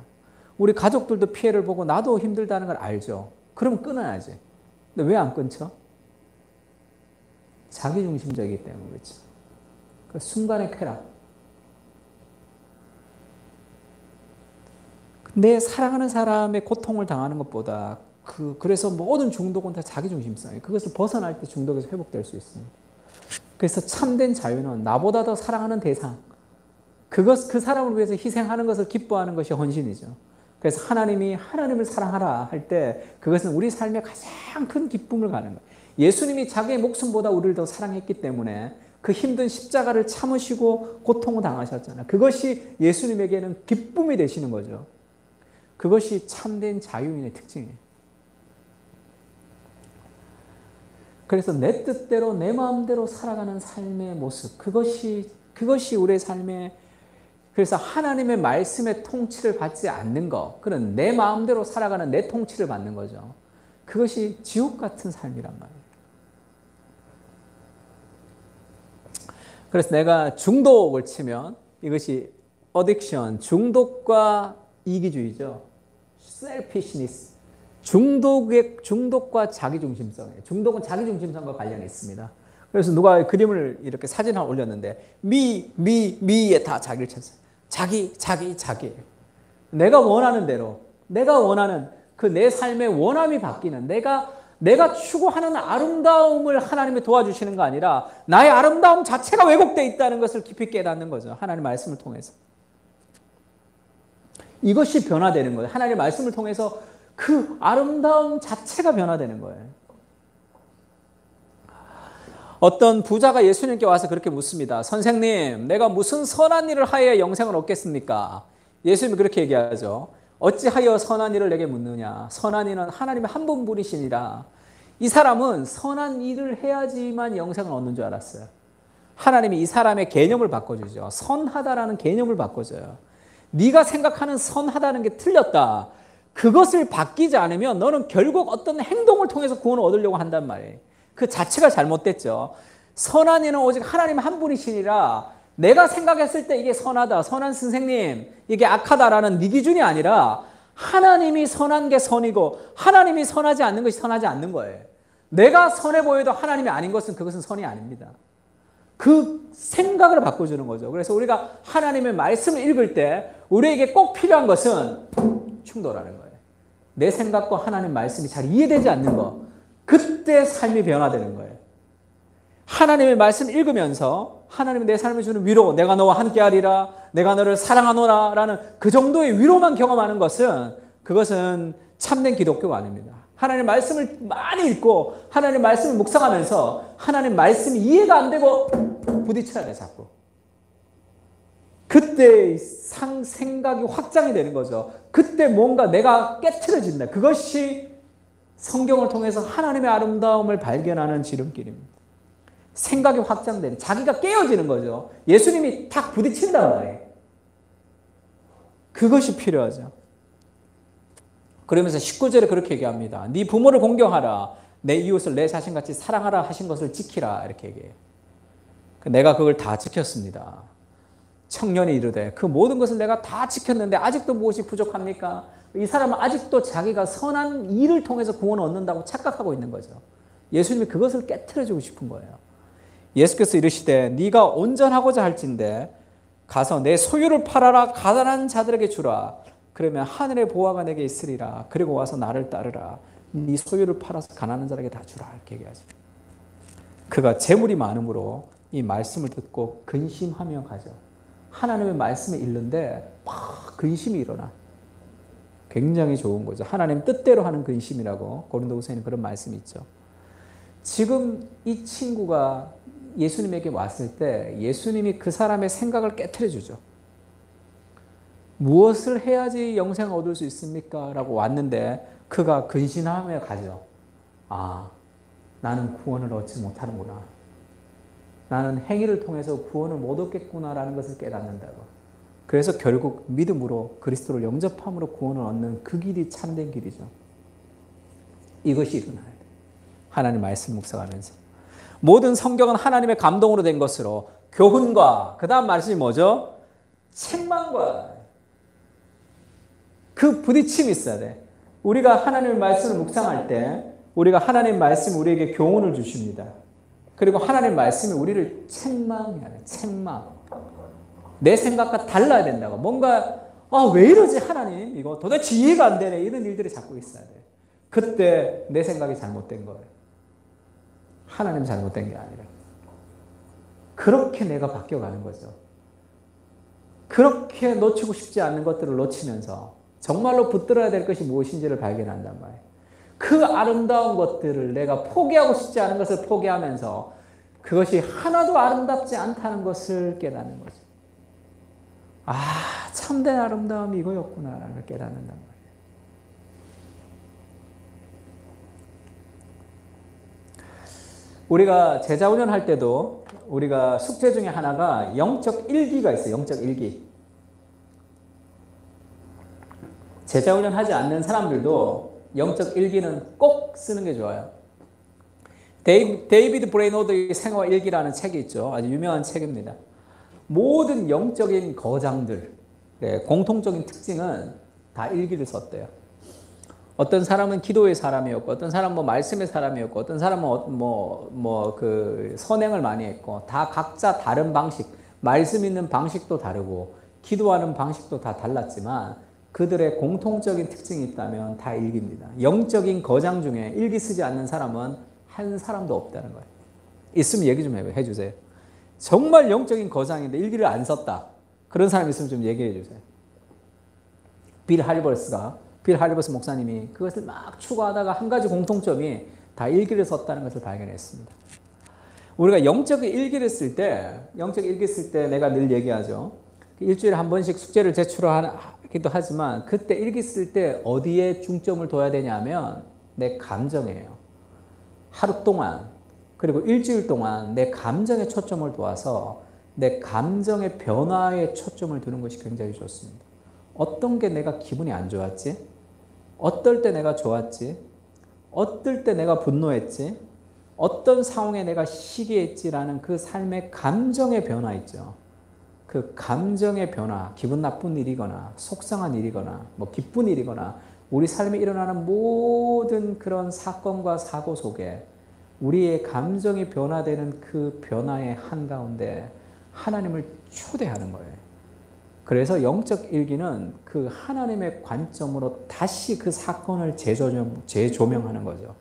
우리 가족들도 피해를 보고 나도 힘들다는 걸 알죠. 그러면 끊어야지. 근데 왜 안 끊죠? 자기중심적이기 때문에 그렇죠. 그 순간의 쾌락. 내 사랑하는 사람의 고통을 당하는 것보다 그래서 모든 중독은 다 자기중심성이에요. 그것을 벗어날 때 중독에서 회복될 수 있습니다. 그래서 참된 자유는 나보다 더 사랑하는 대상, 그 사람을 위해서 희생하는 것을 기뻐하는 것이 헌신이죠. 그래서 하나님을 사랑하라 할 때 그것은 우리 삶의 가장 큰 기쁨을 가는 거예요. 예수님이 자기의 목숨보다 우리를 더 사랑했기 때문에 그 힘든 십자가를 참으시고 고통을 당하셨잖아요. 그것이 예수님에게는 기쁨이 되시는 거죠. 그것이 참된 자유인의 특징이에요. 그래서 내 뜻대로 내 마음대로 살아가는 삶의 모습, 그것이 우리의 삶의, 그래서 하나님의 말씀의 통치를 받지 않는 것, 그런 내 마음대로 살아가는 내 통치를 받는 거죠. 그것이 지옥 같은 삶이란 말이에요. 그래서 내가 중독을 치면 이것이 어딕션, 중독과 이기주의죠. selfishness. 중독과 자기중심성이에요. 중독은 자기중심성과 관련이 있습니다. 그래서 누가 그림을 이렇게 사진을 올렸는데 미에 다 자기를 찾아요. 자기. 내가 원하는 대로, 내가 원하는 그 내 삶의 원함이 바뀌는, 내가 추구하는 아름다움을 하나님이 도와주시는 거 아니라 나의 아름다움 자체가 왜곡되어 있다는 것을 깊이 깨닫는 거죠. 하나님의 말씀을 통해서. 이것이 변화되는 거예요. 하나님의 말씀을 통해서 그 아름다움 자체가 변화되는 거예요. 어떤 부자가 예수님께 와서 그렇게 묻습니다. 선생님, 내가 무슨 선한 일을 하여야 영생을 얻겠습니까? 예수님이 그렇게 얘기하죠. 어찌하여 선한 일을 내게 묻느냐? 선한 일은 하나님의 한 분뿐이시니라. 이 사람은 선한 일을 해야지만 영생을 얻는 줄 알았어요. 하나님이 이 사람의 개념을 바꿔주죠. 선하다라는 개념을 바꿔줘요. 네가 생각하는 선하다는 게 틀렸다. 그것을 바뀌지 않으면 너는 결국 어떤 행동을 통해서 구원을 얻으려고 한단 말이에요. 그 자체가 잘못됐죠. 선한 이는 오직 하나님 한 분이시니라. 내가 생각했을 때 이게 선하다, 선한 선생님, 이게 악하다라는 네 기준이 아니라 하나님이 선한 게 선이고 하나님이 선하지 않는 것이 선하지 않는 거예요. 내가 선해 보여도 하나님이 아닌 것은 그것은 선이 아닙니다. 그 생각을 바꿔주는 거죠. 그래서 우리가 하나님의 말씀을 읽을 때 우리에게 꼭 필요한 것은 충돌하는 거예요. 내 생각과 하나님 말씀이 잘 이해되지 않는 거. 그때 삶이 변화되는 거예요. 하나님의 말씀을 읽으면서 하나님이 내 삶에 주는 위로, 내가 너와 함께하리라, 내가 너를 사랑하노라 라는 그 정도의 위로만 경험하는 것은 그것은 참된 기독교가 아닙니다. 하나님의 말씀을 많이 읽고 하나님의 말씀을 묵상하면서 하나님의 말씀이 이해가 안 되고 부딪혀야 돼 자꾸. 그때 생각이 확장이 되는 거죠. 그때 뭔가 내가 깨트려진다. 그것이 성경을 통해서 하나님의 아름다움을 발견하는 지름길입니다. 생각이 확장되는, 자기가 깨어지는 거죠. 예수님이 탁 부딪힌단 말이에요. 그것이 필요하죠. 그러면서 19절에 그렇게 얘기합니다. 네 부모를 공경하라. 내 이웃을 내 자신같이 사랑하라 하신 것을 지키라. 이렇게 얘기해요. 내가 그걸 다 지켰습니다. 청년이 이르되 그 모든 것을 내가 다 지켰는데 아직도 무엇이 부족합니까? 이 사람은 아직도 자기가 선한 일을 통해서 구원을 얻는다고 착각하고 있는 거죠. 예수님이 그것을 깨트려주고 싶은 거예요. 예수께서 이르시되 네가 온전하고자 할진대 가서 내 소유를 팔아라 가난한 자들에게 주라. 그러면 하늘의 보화가 내게 있으리라. 그리고 와서 나를 따르라. 네 소유를 팔아서 가난한 자에게 다 주라. 이렇게 얘기하죠. 그가 재물이 많으므로 이 말씀을 듣고 근심하며 가죠. 하나님의 말씀을 읽는데 막 근심이 일어나. 굉장히 좋은 거죠. 하나님 뜻대로 하는 근심이라고 고린도후서에는 그런 말씀이 있죠. 지금 이 친구가 예수님에게 왔을 때 예수님이 그 사람의 생각을 깨트려 주죠. 무엇을 해야지 영생을 얻을 수 있습니까? 라고 왔는데 그가 근심하며 가죠. 아, 나는 구원을 얻지 못하는구나. 나는 행위를 통해서 구원을 못 얻겠구나라는 것을 깨닫는다고. 그래서 결국 믿음으로 그리스도를 영접함으로 구원을 얻는 그 길이 참된 길이죠. 이것이 일어나야 돼. 하나님 말씀 묵상하면서. 모든 성경은 하나님의 감동으로 된 것으로 교훈과 그 다음 말씀이 뭐죠? 책망과 그 부딪힘이 있어야 돼. 우리가 하나님의 말씀을 묵상할 때 우리가 하나님의 말씀이 우리에게 교훈을 주십니다. 그리고 하나님의 말씀이 우리를 책망해야 돼. 책망. 내 생각과 달라야 된다고. 뭔가 왜 이러지 하나님? 이거 도대체 이해가 안 되네. 이런 일들이 자꾸 있어야 돼. 그때 내 생각이 잘못된 거예요. 하나님 잘못된 게 아니라. 그렇게 내가 바뀌어가는 거죠. 그렇게 놓치고 싶지 않은 것들을 놓치면서 정말로 붙들어야 될 것이 무엇인지를 발견한단 말이에요. 그 아름다운 것들을 내가 포기하고 싶지 않은 것을 포기하면서 그것이 하나도 아름답지 않다는 것을 깨닫는 거죠. 아, 참된 아름다움이 이거였구나라는 걸 깨닫는단 말이에요. 우리가 제자훈련 할 때도 우리가 숙제 중에 하나가 영적 일기가 있어요. 영적 일기. 제자훈련 하지 않는 사람들도 영적 일기는 꼭 쓰는 게 좋아요. 데이비드 브레이노드의 생활 일기라는 책이 있죠. 아주 유명한 책입니다. 모든 영적인 거장들, 공통적인 특징은 다 일기를 썼대요. 어떤 사람은 기도의 사람이었고, 어떤 사람은 말씀의 사람이었고, 어떤 사람은 그 선행을 많이 했고, 다 각자 다른 방식, 말씀 있는 방식도 다르고, 기도하는 방식도 다 달랐지만, 그들의 공통적인 특징이 있다면 다 일기입니다. 영적인 거장 중에 일기 쓰지 않는 사람은 한 사람도 없다는 거예요. 있으면 얘기 좀 해주세요. 정말 영적인 거장인데 일기를 안 썼다. 그런 사람 있으면 좀 얘기해 주세요. 빌 하리버스 목사님이 그것을 막 추구하다가 한 가지 공통점이 다 일기를 썼다는 것을 발견했습니다. 우리가 영적인 일기를 쓸 때 내가 늘 얘기하죠. 일주일에 한 번씩 숙제를 제출하기도 하지만 그때 일기 쓸 때 어디에 중점을 둬야 되냐면 내 감정이에요. 하루 동안 그리고 일주일 동안 내 감정에 초점을 두어서 내 감정의 변화에 초점을 두는 것이 굉장히 좋습니다. 어떤 게 내가 기분이 안 좋았지? 어떨 때 내가 좋았지? 어떨 때 내가 분노했지? 어떤 상황에 내가 시기했지라는 그 삶의 감정의 변화 있죠. 그 감정의 변화, 기분 나쁜 일이거나 속상한 일이거나 기쁜 일이거나 우리 삶에 일어나는 모든 그런 사건과 사고 속에 우리의 감정이 변화되는 그 변화의 한가운데 하나님을 초대하는 거예요. 그래서 영적 일기는 그 하나님의 관점으로 다시 그 사건을 재조명하는 거죠.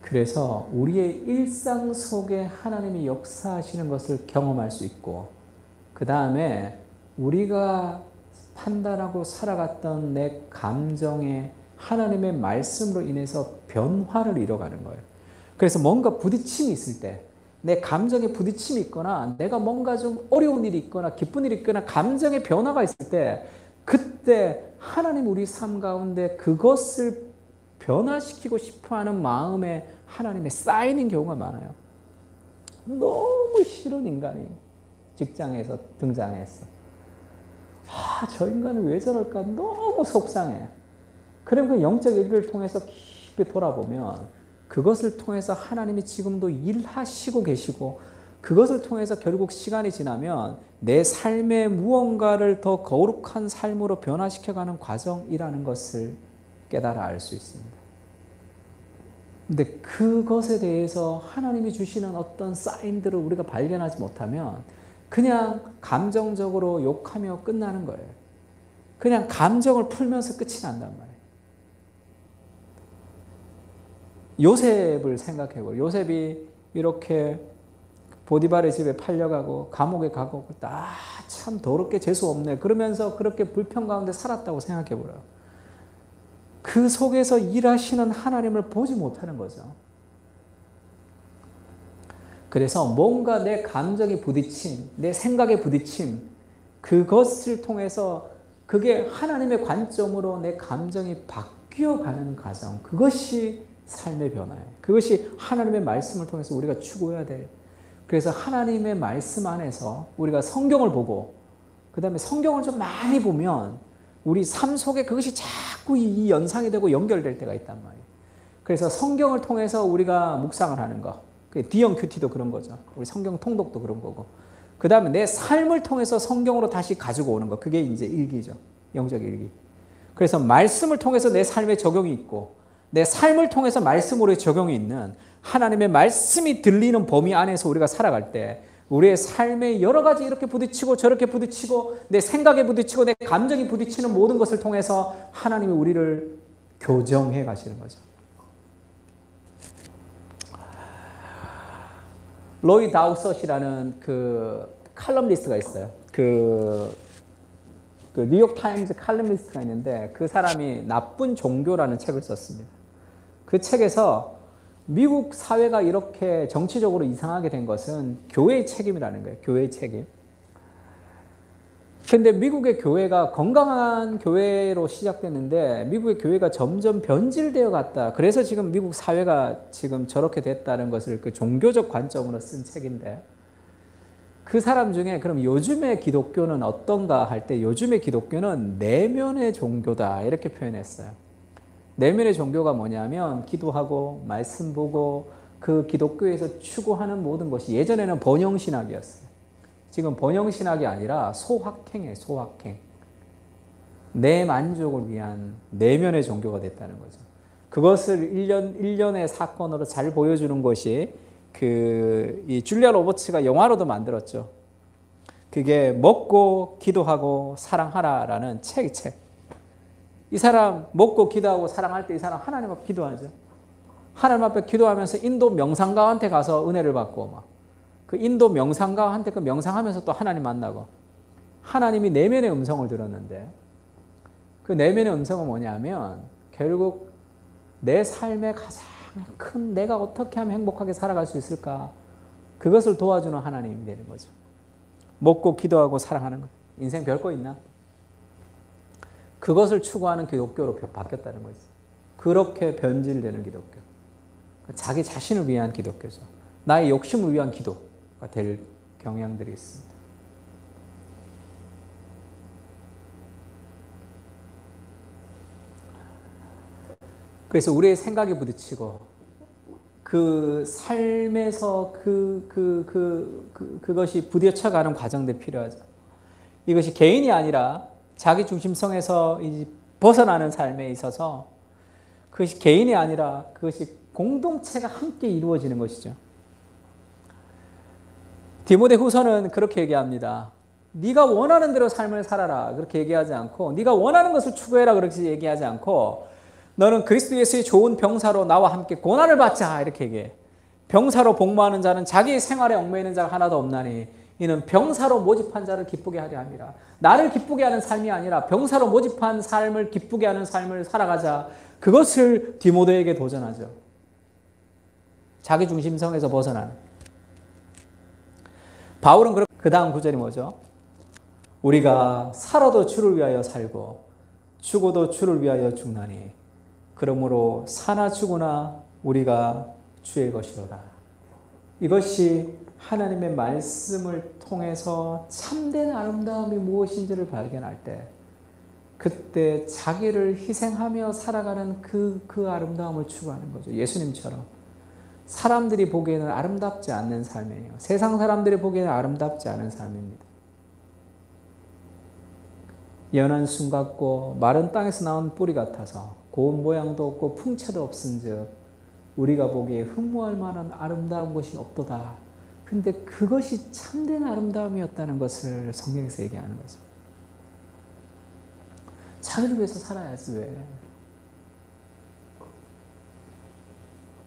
그래서 우리의 일상 속에 하나님이 역사하시는 것을 경험할 수 있고, 그 다음에 우리가 판단하고 살아갔던 내 감정에 하나님의 말씀으로 인해서 변화를 이뤄가는 거예요. 그래서 뭔가 부딪힘이 있을 때, 내 감정에 부딪힘이 있거나 내가 뭔가 좀 어려운 일이 있거나 기쁜 일이 있거나 감정의 변화가 있을 때, 그때 하나님 우리 삶 가운데 그것을 변화시키고 싶어하는 마음에 하나님의 쌓이는 경우가 많아요. 너무 싫은 인간이 직장에서 등장했어. 저 인간은 왜 저럴까? 너무 속상해. 그럼 그 영적 일기를 통해서 깊이 돌아보면 그것을 통해서 하나님이 지금도 일하시고 계시고, 그것을 통해서 결국 시간이 지나면 내 삶의 무언가를 더 거룩한 삶으로 변화시켜가는 과정이라는 것을 깨달아 알 수 있습니다. 근데 그것에 대해서 하나님이 주시는 어떤 사인들을 우리가 발견하지 못하면 그냥 감정적으로 욕하며 끝나는 거예요. 그냥 감정을 풀면서 끝이 난단 말이에요. 요셉을 생각해보세요. 요셉이 이렇게 보디발의 집에 팔려가고 감옥에 가고 참 더럽게 재수 없네 그러면서 그렇게 불평 가운데 살았다고 생각해보래요. 그 속에서 일하시는 하나님을 보지 못하는 거죠. 그래서 뭔가 내 감정의 부딪힘, 내 생각의 부딪힘, 그것을 통해서 그게 하나님의 관점으로 내 감정이 바뀌어가는 과정, 그것이 삶의 변화예요. 그것이 하나님의 말씀을 통해서 우리가 추구해야 돼요. 그래서 하나님의 말씀 안에서 우리가 성경을 보고, 그 다음에 성경을 좀 많이 보면 우리 삶 속에 그것이 자꾸 이 연상이 되고 연결될 때가 있단 말이에요. 그래서 성경을 통해서 우리가 묵상을 하는 거, D형 큐티도 그런 거죠. 우리 성경 통독도 그런 거고. 그 다음에 내 삶을 통해서 성경으로 다시 가지고 오는 거, 그게 이제 일기죠. 영적 일기. 그래서 말씀을 통해서 내 삶에 적용이 있고, 내 삶을 통해서 말씀으로 적용이 있는 하나님의 말씀이 들리는 범위 안에서 우리가 살아갈 때 우리의 삶에 여러 가지 이렇게 부딪히고 저렇게 부딪히고 내 생각에 부딪히고 내 감정이 부딪히는 모든 것을 통해서 하나님이 우리를 교정해 가시는 거죠. 로이 다우섯이라는 그 칼럼니스트가 있어요. 그 뉴욕 타임즈 칼럼니스트가 있는데 그 사람이 나쁜 종교라는 책을 썼습니다. 그 책에서 미국 사회가 이렇게 정치적으로 이상하게 된 것은 교회의 책임이라는 거예요. 교회의 책임. 그런데 미국의 교회가 건강한 교회로 시작됐는데 미국의 교회가 점점 변질되어 갔다. 그래서 지금 미국 사회가 지금 저렇게 됐다는 것을 그 종교적 관점으로 쓴 책인데, 그 사람 중에 그럼 요즘의 기독교는 어떤가 할 때 요즘의 기독교는 내면의 종교다 이렇게 표현했어요. 내면의 종교가 뭐냐면 기도하고 말씀 보고 그 기독교에서 추구하는 모든 것이, 예전에는 번영신학이었어요. 지금 번영신학이 아니라 소확행이에요. 소확행. 내 만족을 위한 내면의 종교가 됐다는 거죠. 그것을 일련의 사건으로 잘 보여주는 것이 이 줄리아 로버츠가 영화로도 만들었죠. 그게 먹고 기도하고 사랑하라라는 책. 이 사람 먹고 기도하고 사랑할 때 이 사람 하나님 앞에 기도하죠. 하나님 앞에 기도하면서 인도 명상가한테 가서 은혜를 받고 그 인도 명상가한테 그 명상하면서 또 하나님 만나고, 하나님이 내면의 음성을 들었는데 그 내면의 음성은 뭐냐면 결국 내 삶의 가장 큰 내가 어떻게 하면 행복하게 살아갈 수 있을까, 그것을 도와주는 하나님이 되는 거죠. 먹고 기도하고 사랑하는 것. 인생 별거 있나? 그것을 추구하는 기독교로 바뀌었다는 거죠. 그렇게 변질되는 기독교. 자기 자신을 위한 기독교죠. 나의 욕심을 위한 기도가 될 경향들이 있습니다. 그래서 우리의 생각에 부딪히고 그 삶에서 그것이 부딪혀가는 과정들이 필요하죠. 이것이 개인이 아니라 자기 중심성에서 벗어나는 삶에 있어서 그것이 개인이 아니라 그것이 공동체가 함께 이루어지는 것이죠. 디모데후서는 그렇게 얘기합니다. 네가 원하는 대로 삶을 살아라 그렇게 얘기하지 않고, 네가 원하는 것을 추구해라 그렇게 얘기하지 않고, 너는 그리스도 예수의 좋은 병사로 나와 함께 고난을 받자 이렇게 얘기해. 병사로 복무하는 자는 자기 생활에 얽매이는 자가 하나도 없나니 이는 병사로 모집한 자를 기쁘게 하려 함이라. 나를 기쁘게 하는 삶이 아니라 병사로 모집한 삶을 기쁘게 하는 삶을 살아가자. 그것을 디모데에게 도전하죠. 자기중심성에서 벗어나는. 바울은 그 다음 구절이 뭐죠? 우리가 살아도 주를 위하여 살고 죽어도 주를 위하여 죽나니 그러므로 사나 죽으나 우리가 주의 것이로다. 이것이 하나님의 말씀을 통해서 참된 아름다움이 무엇인지를 발견할 때, 그때 자기를 희생하며 살아가는 그 아름다움을 추구하는 거죠. 예수님처럼 사람들이 보기에는 아름답지 않는 삶이에요. 세상 사람들이 보기에는 아름답지 않은 삶입니다. 연한 순 같고 마른 땅에서 나온 뿌리 같아서 고운 모양도 없고 풍채도 없은즉 우리가 보기에 흠모할 만한 아름다운 것이 없도다. 근데 그것이 참된 아름다움이었다는 것을 성경에서 얘기하는 거죠. 자기를 위해서 살아야지 왜.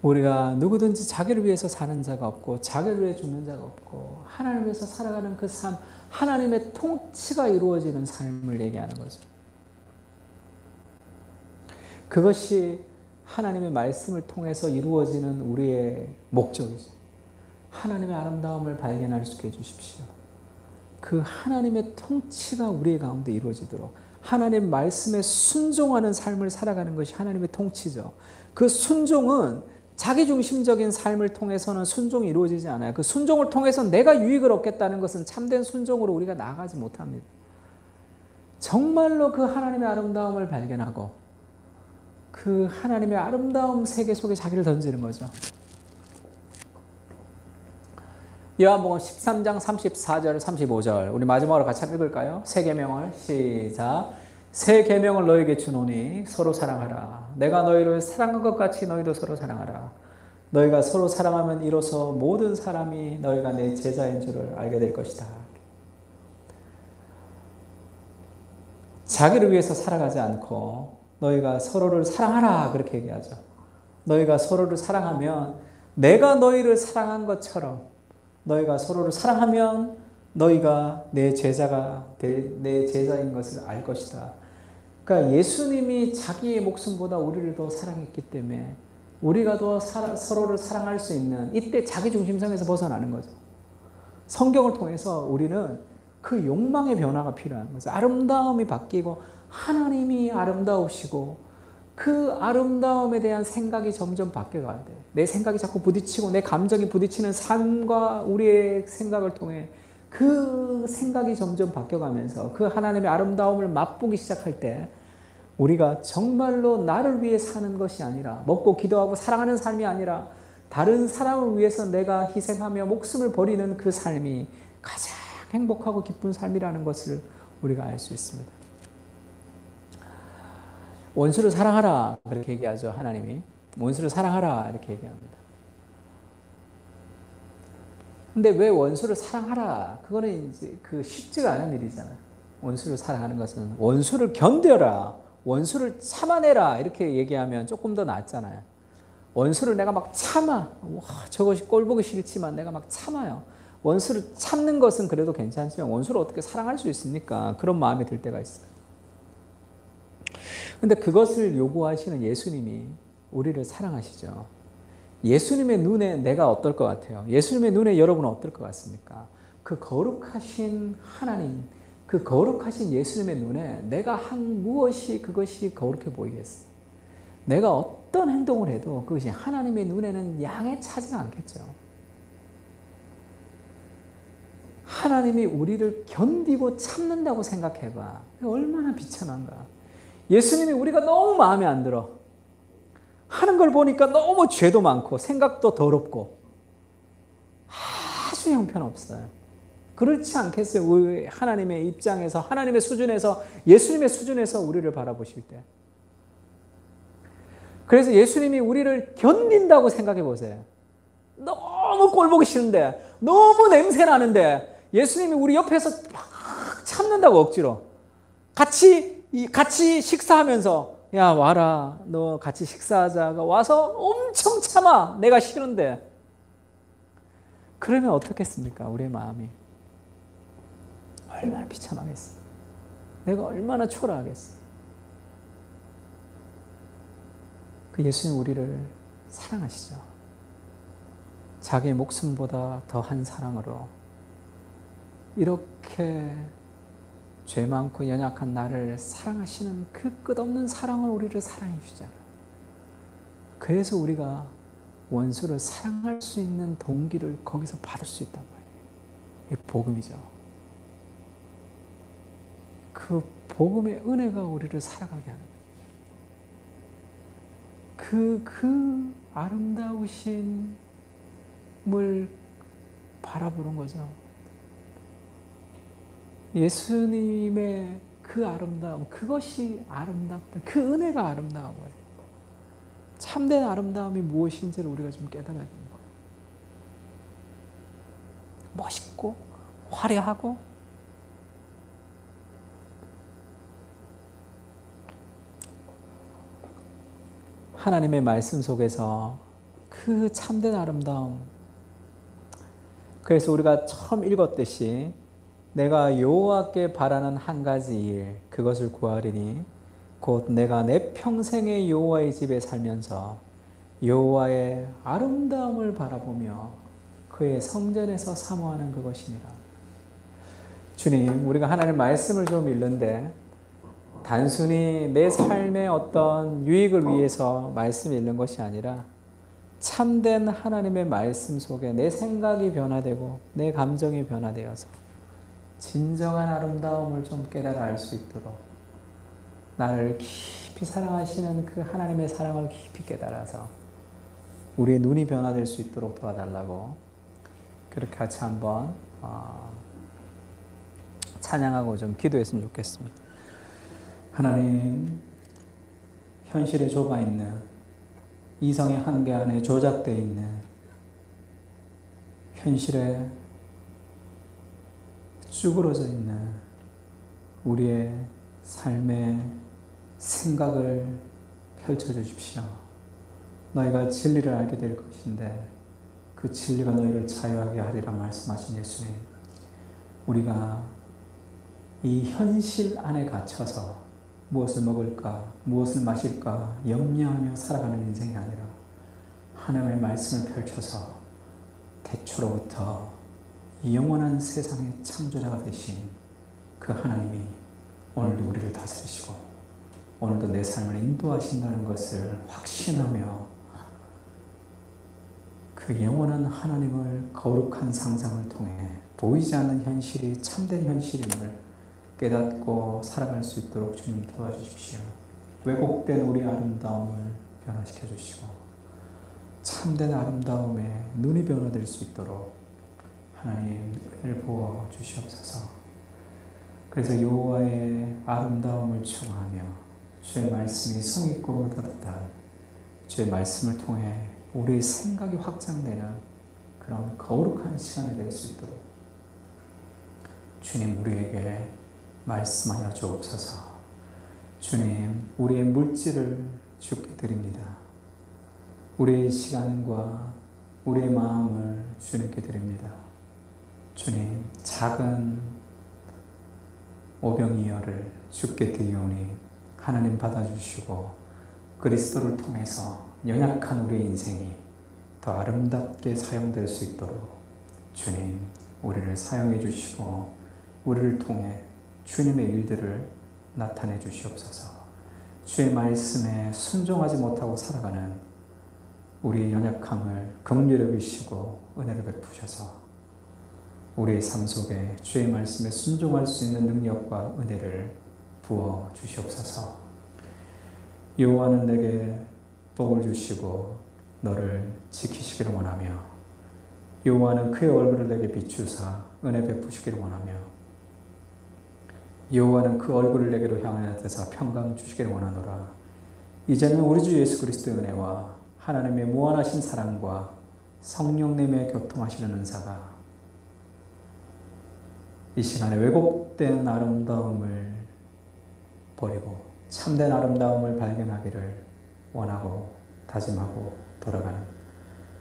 우리가 누구든지 자기를 위해서 사는 자가 없고 자기를 위해 죽는 자가 없고 하나님을 위해서 살아가는 그 삶, 하나님의 통치가 이루어지는 삶을 얘기하는 거죠. 그것이 하나님의 말씀을 통해서 이루어지는 우리의 목적이죠. 하나님의 아름다움을 발견할 수 있게 해주십시오. 그 하나님의 통치가 우리 가운데 이루어지도록 하나님 말씀에 순종하는 삶을 살아가는 것이 하나님의 통치죠. 그 순종은 자기중심적인 삶을 통해서는 순종이 이루어지지 않아요. 그 순종을 통해서 내가 유익을 얻겠다는 것은 참된 순종으로 우리가 나아가지 못합니다. 정말로 그 하나님의 아름다움을 발견하고 그 하나님의 아름다움 세계 속에 자기를 던지는 거죠. 요한복음 13장 34절 35절 우리 마지막으로 같이 읽을까요? 새 계명을 시작. 새 계명을 너에게 주노니 서로 사랑하라. 내가 너희를 사랑한 것 같이 너희도 서로 사랑하라. 너희가 서로 사랑하면 이로써 모든 사람이 너희가 내 제자인 줄을 알게 될 것이다. 자기를 위해서 살아가지 않고 너희가 서로를 사랑하라 그렇게 얘기하죠. 너희가 서로를 사랑하면 내가 너희를 사랑한 것처럼 너희가 서로를 사랑하면 너희가 내 제자인 것을 알 것이다. 그러니까 예수님이 자기의 목숨보다 우리를 더 사랑했기 때문에 우리가 더 서로를 사랑할 수 있는 이때 자기중심성에서 벗어나는 거죠. 성경을 통해서 우리는 그 욕망의 변화가 필요한 거죠. 아름다움이 바뀌고 하나님이 아름다우시고 그 아름다움에 대한 생각이 점점 바뀌어가야 돼요. 내 생각이 자꾸 부딪히고 내 감정이 부딪히는 삶과 우리의 생각을 통해 그 생각이 점점 바뀌어가면서 그 하나님의 아름다움을 맛보기 시작할 때 우리가 정말로 나를 위해 사는 것이 아니라 먹고 기도하고 사랑하는 삶이 아니라 다른 사람을 위해서 내가 희생하며 목숨을 버리는 그 삶이 가장 행복하고 기쁜 삶이라는 것을 우리가 알 수 있습니다. 원수를 사랑하라 그렇게 얘기하죠. 하나님이 원수를 사랑하라 이렇게 얘기합니다. 근데 왜 원수를 사랑하라? 그거는 이제 그 쉽지가 않은 일이잖아요. 원수를 사랑하는 것은 원수를 견뎌라, 원수를 참아내라 이렇게 얘기하면 조금 더 낫잖아요. 원수를 내가 막 참아, 와, 저것이 꼴보기 싫지만 내가 막 참아요. 원수를 참는 것은 그래도 괜찮지만 원수를 어떻게 사랑할 수 있습니까? 그런 마음이 들 때가 있어요. 근데 그것을 요구하시는 예수님이 우리를 사랑하시죠. 예수님의 눈에 내가 어떨 것 같아요? 예수님의 눈에 여러분은 어떨 것 같습니까? 그 거룩하신 하나님, 그 거룩하신 예수님의 눈에 내가 한 무엇이 그것이 거룩해 보이겠어요? 내가 어떤 행동을 해도 그것이 하나님의 눈에는 양에 차지가 않겠죠. 하나님이 우리를 견디고 참는다고 생각해봐. 얼마나 비참한가. 예수님이 우리가 너무 마음에 안 들어. 하는 걸 보니까 너무 죄도 많고 생각도 더럽고 아주 형편없어요. 그렇지 않겠어요? 우리 하나님의 입장에서 하나님의 수준에서 예수님의 수준에서 우리를 바라보실 때 그래서 예수님이 우리를 견딘다고 생각해 보세요. 너무 꼴보기 싫은데, 너무 냄새 나는데, 예수님이 우리 옆에서 막 참는다고 억지로. 같이 식사하면서, 야, 와라. 너 같이 식사하자가 와서 엄청 참아. 내가 싫은데. 그러면 어떻겠습니까? 우리의 마음이. 얼마나 비참하겠어. 내가 얼마나 초라하겠어. 그 예수님 우리를 사랑하시죠. 자기 목숨보다 더한 사랑으로 이렇게 죄 많고 연약한 나를 사랑하시는 그 끝없는 사랑을 우리를 사랑해 주잖아요. 그래서 우리가 원수를 사랑할 수 있는 동기를 거기서 받을 수 있단 말이에요. 이게 복음이죠. 그 복음의 은혜가 우리를 살아가게 하는 거예요. 그 아름다우신 을 바라보는 거죠. 예수님의 그 아름다움, 그것이 아름답다. 그 은혜가 아름다운 거예요. 참된 아름다움이 무엇인지를 우리가 좀 깨달아야 되는 거예요. 멋있고 화려하고 하나님의 말씀 속에서 그 참된 아름다움. 그래서 우리가 처음 읽었듯이 내가 여호와께 바라는 한 가지 일, 그것을 구하리니 곧 내가 내 평생의 여호와의 집에 살면서 여호와의 아름다움을 바라보며 그의 성전에서 사모하는 그것이니라. 주님, 우리가 하나님의 말씀을 좀 읽는데 단순히 내 삶의 어떤 유익을 위해서 말씀을 읽는 것이 아니라 참된 하나님의 말씀 속에 내 생각이 변화되고 내 감정이 변화되어서 진정한 아름다움을 좀 깨달아 알 수 있도록 나를 깊이 사랑하시는 그 하나님의 사랑을 깊이 깨달아서 우리의 눈이 변화될 수 있도록 도와달라고 그렇게 같이 한번 찬양하고 좀 기도했으면 좋겠습니다. 하나님, 현실에 좁아있는 이성의 한계 안에 조작되어 있는 현실에 쭈그러져 있는 우리의 삶의 생각을 펼쳐주십시오. 너희가 진리를 알게 될 것인데 그 진리가 너희를 자유하게 하리라 말씀하신 예수님, 우리가 이 현실 안에 갇혀서 무엇을 먹을까, 무엇을 마실까 염려하며 살아가는 인생이 아니라 하나님의 말씀을 펼쳐서 태초로부터 영원한 세상의 창조자가 되신 그 하나님이 오늘도 우리를 다스리시고 오늘도 내 삶을 인도하신다는 것을 확신하며 그 영원한 하나님을 거룩한 상상을 통해 보이지 않는 현실이 참된 현실임을 깨닫고 살아갈 수 있도록 주님 도와주십시오. 왜곡된 우리 아름다움을 변화시켜 주시고 참된 아름다움에 눈이 변화될 수 있도록 하나님 은혜를 부어 주시옵소서. 그래서 여호와의 아름다움을 추구하며 주의 말씀이 성있고 의롭다 주의 말씀을 통해 우리의 생각이 확장되는 그런 거룩한 시간이 될 수 있도록 주님 우리에게 말씀하여 주옵소서. 주님, 우리의 물질을 주께 드립니다. 우리의 시간과 우리의 마음을 주님께 드립니다. 주님, 작은 오병이어를 주께 드리오니 하나님 받아주시고 그리스도를 통해서 연약한 우리의 인생이 더 아름답게 사용될 수 있도록 주님, 우리를 사용해 주시고 우리를 통해 주님의 일들을 나타내 주시옵소서. 주의 말씀에 순종하지 못하고 살아가는 우리의 연약함을 긍휼히 여기시고 은혜를 베푸셔서 우리의 삶 속에 주의 말씀에 순종할 수 있는 능력과 은혜를 부어 주시옵소서. 여호와는 내게 복을 주시고 너를 지키시기를 원하며 여호와는 그의 얼굴을 내게 비추사 은혜 베푸시기를 원하며 여호와는 그 얼굴을 내게로 향하여 대사 평강 주시기를 원하노라. 이제는 우리 주 예수 그리스도의 은혜와 하나님의 무한하신 사랑과 성령님의 교통하시는 은사가 이 시간에 왜곡된 아름다움을 버리고 참된 아름다움을 발견하기를 원하고 다짐하고 돌아가는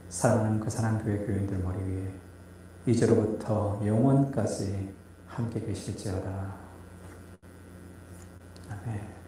사랑하는 그 사랑교회 교인들 머리 위에 이제로부터 영원까지 함께 계실지어다. 아멘.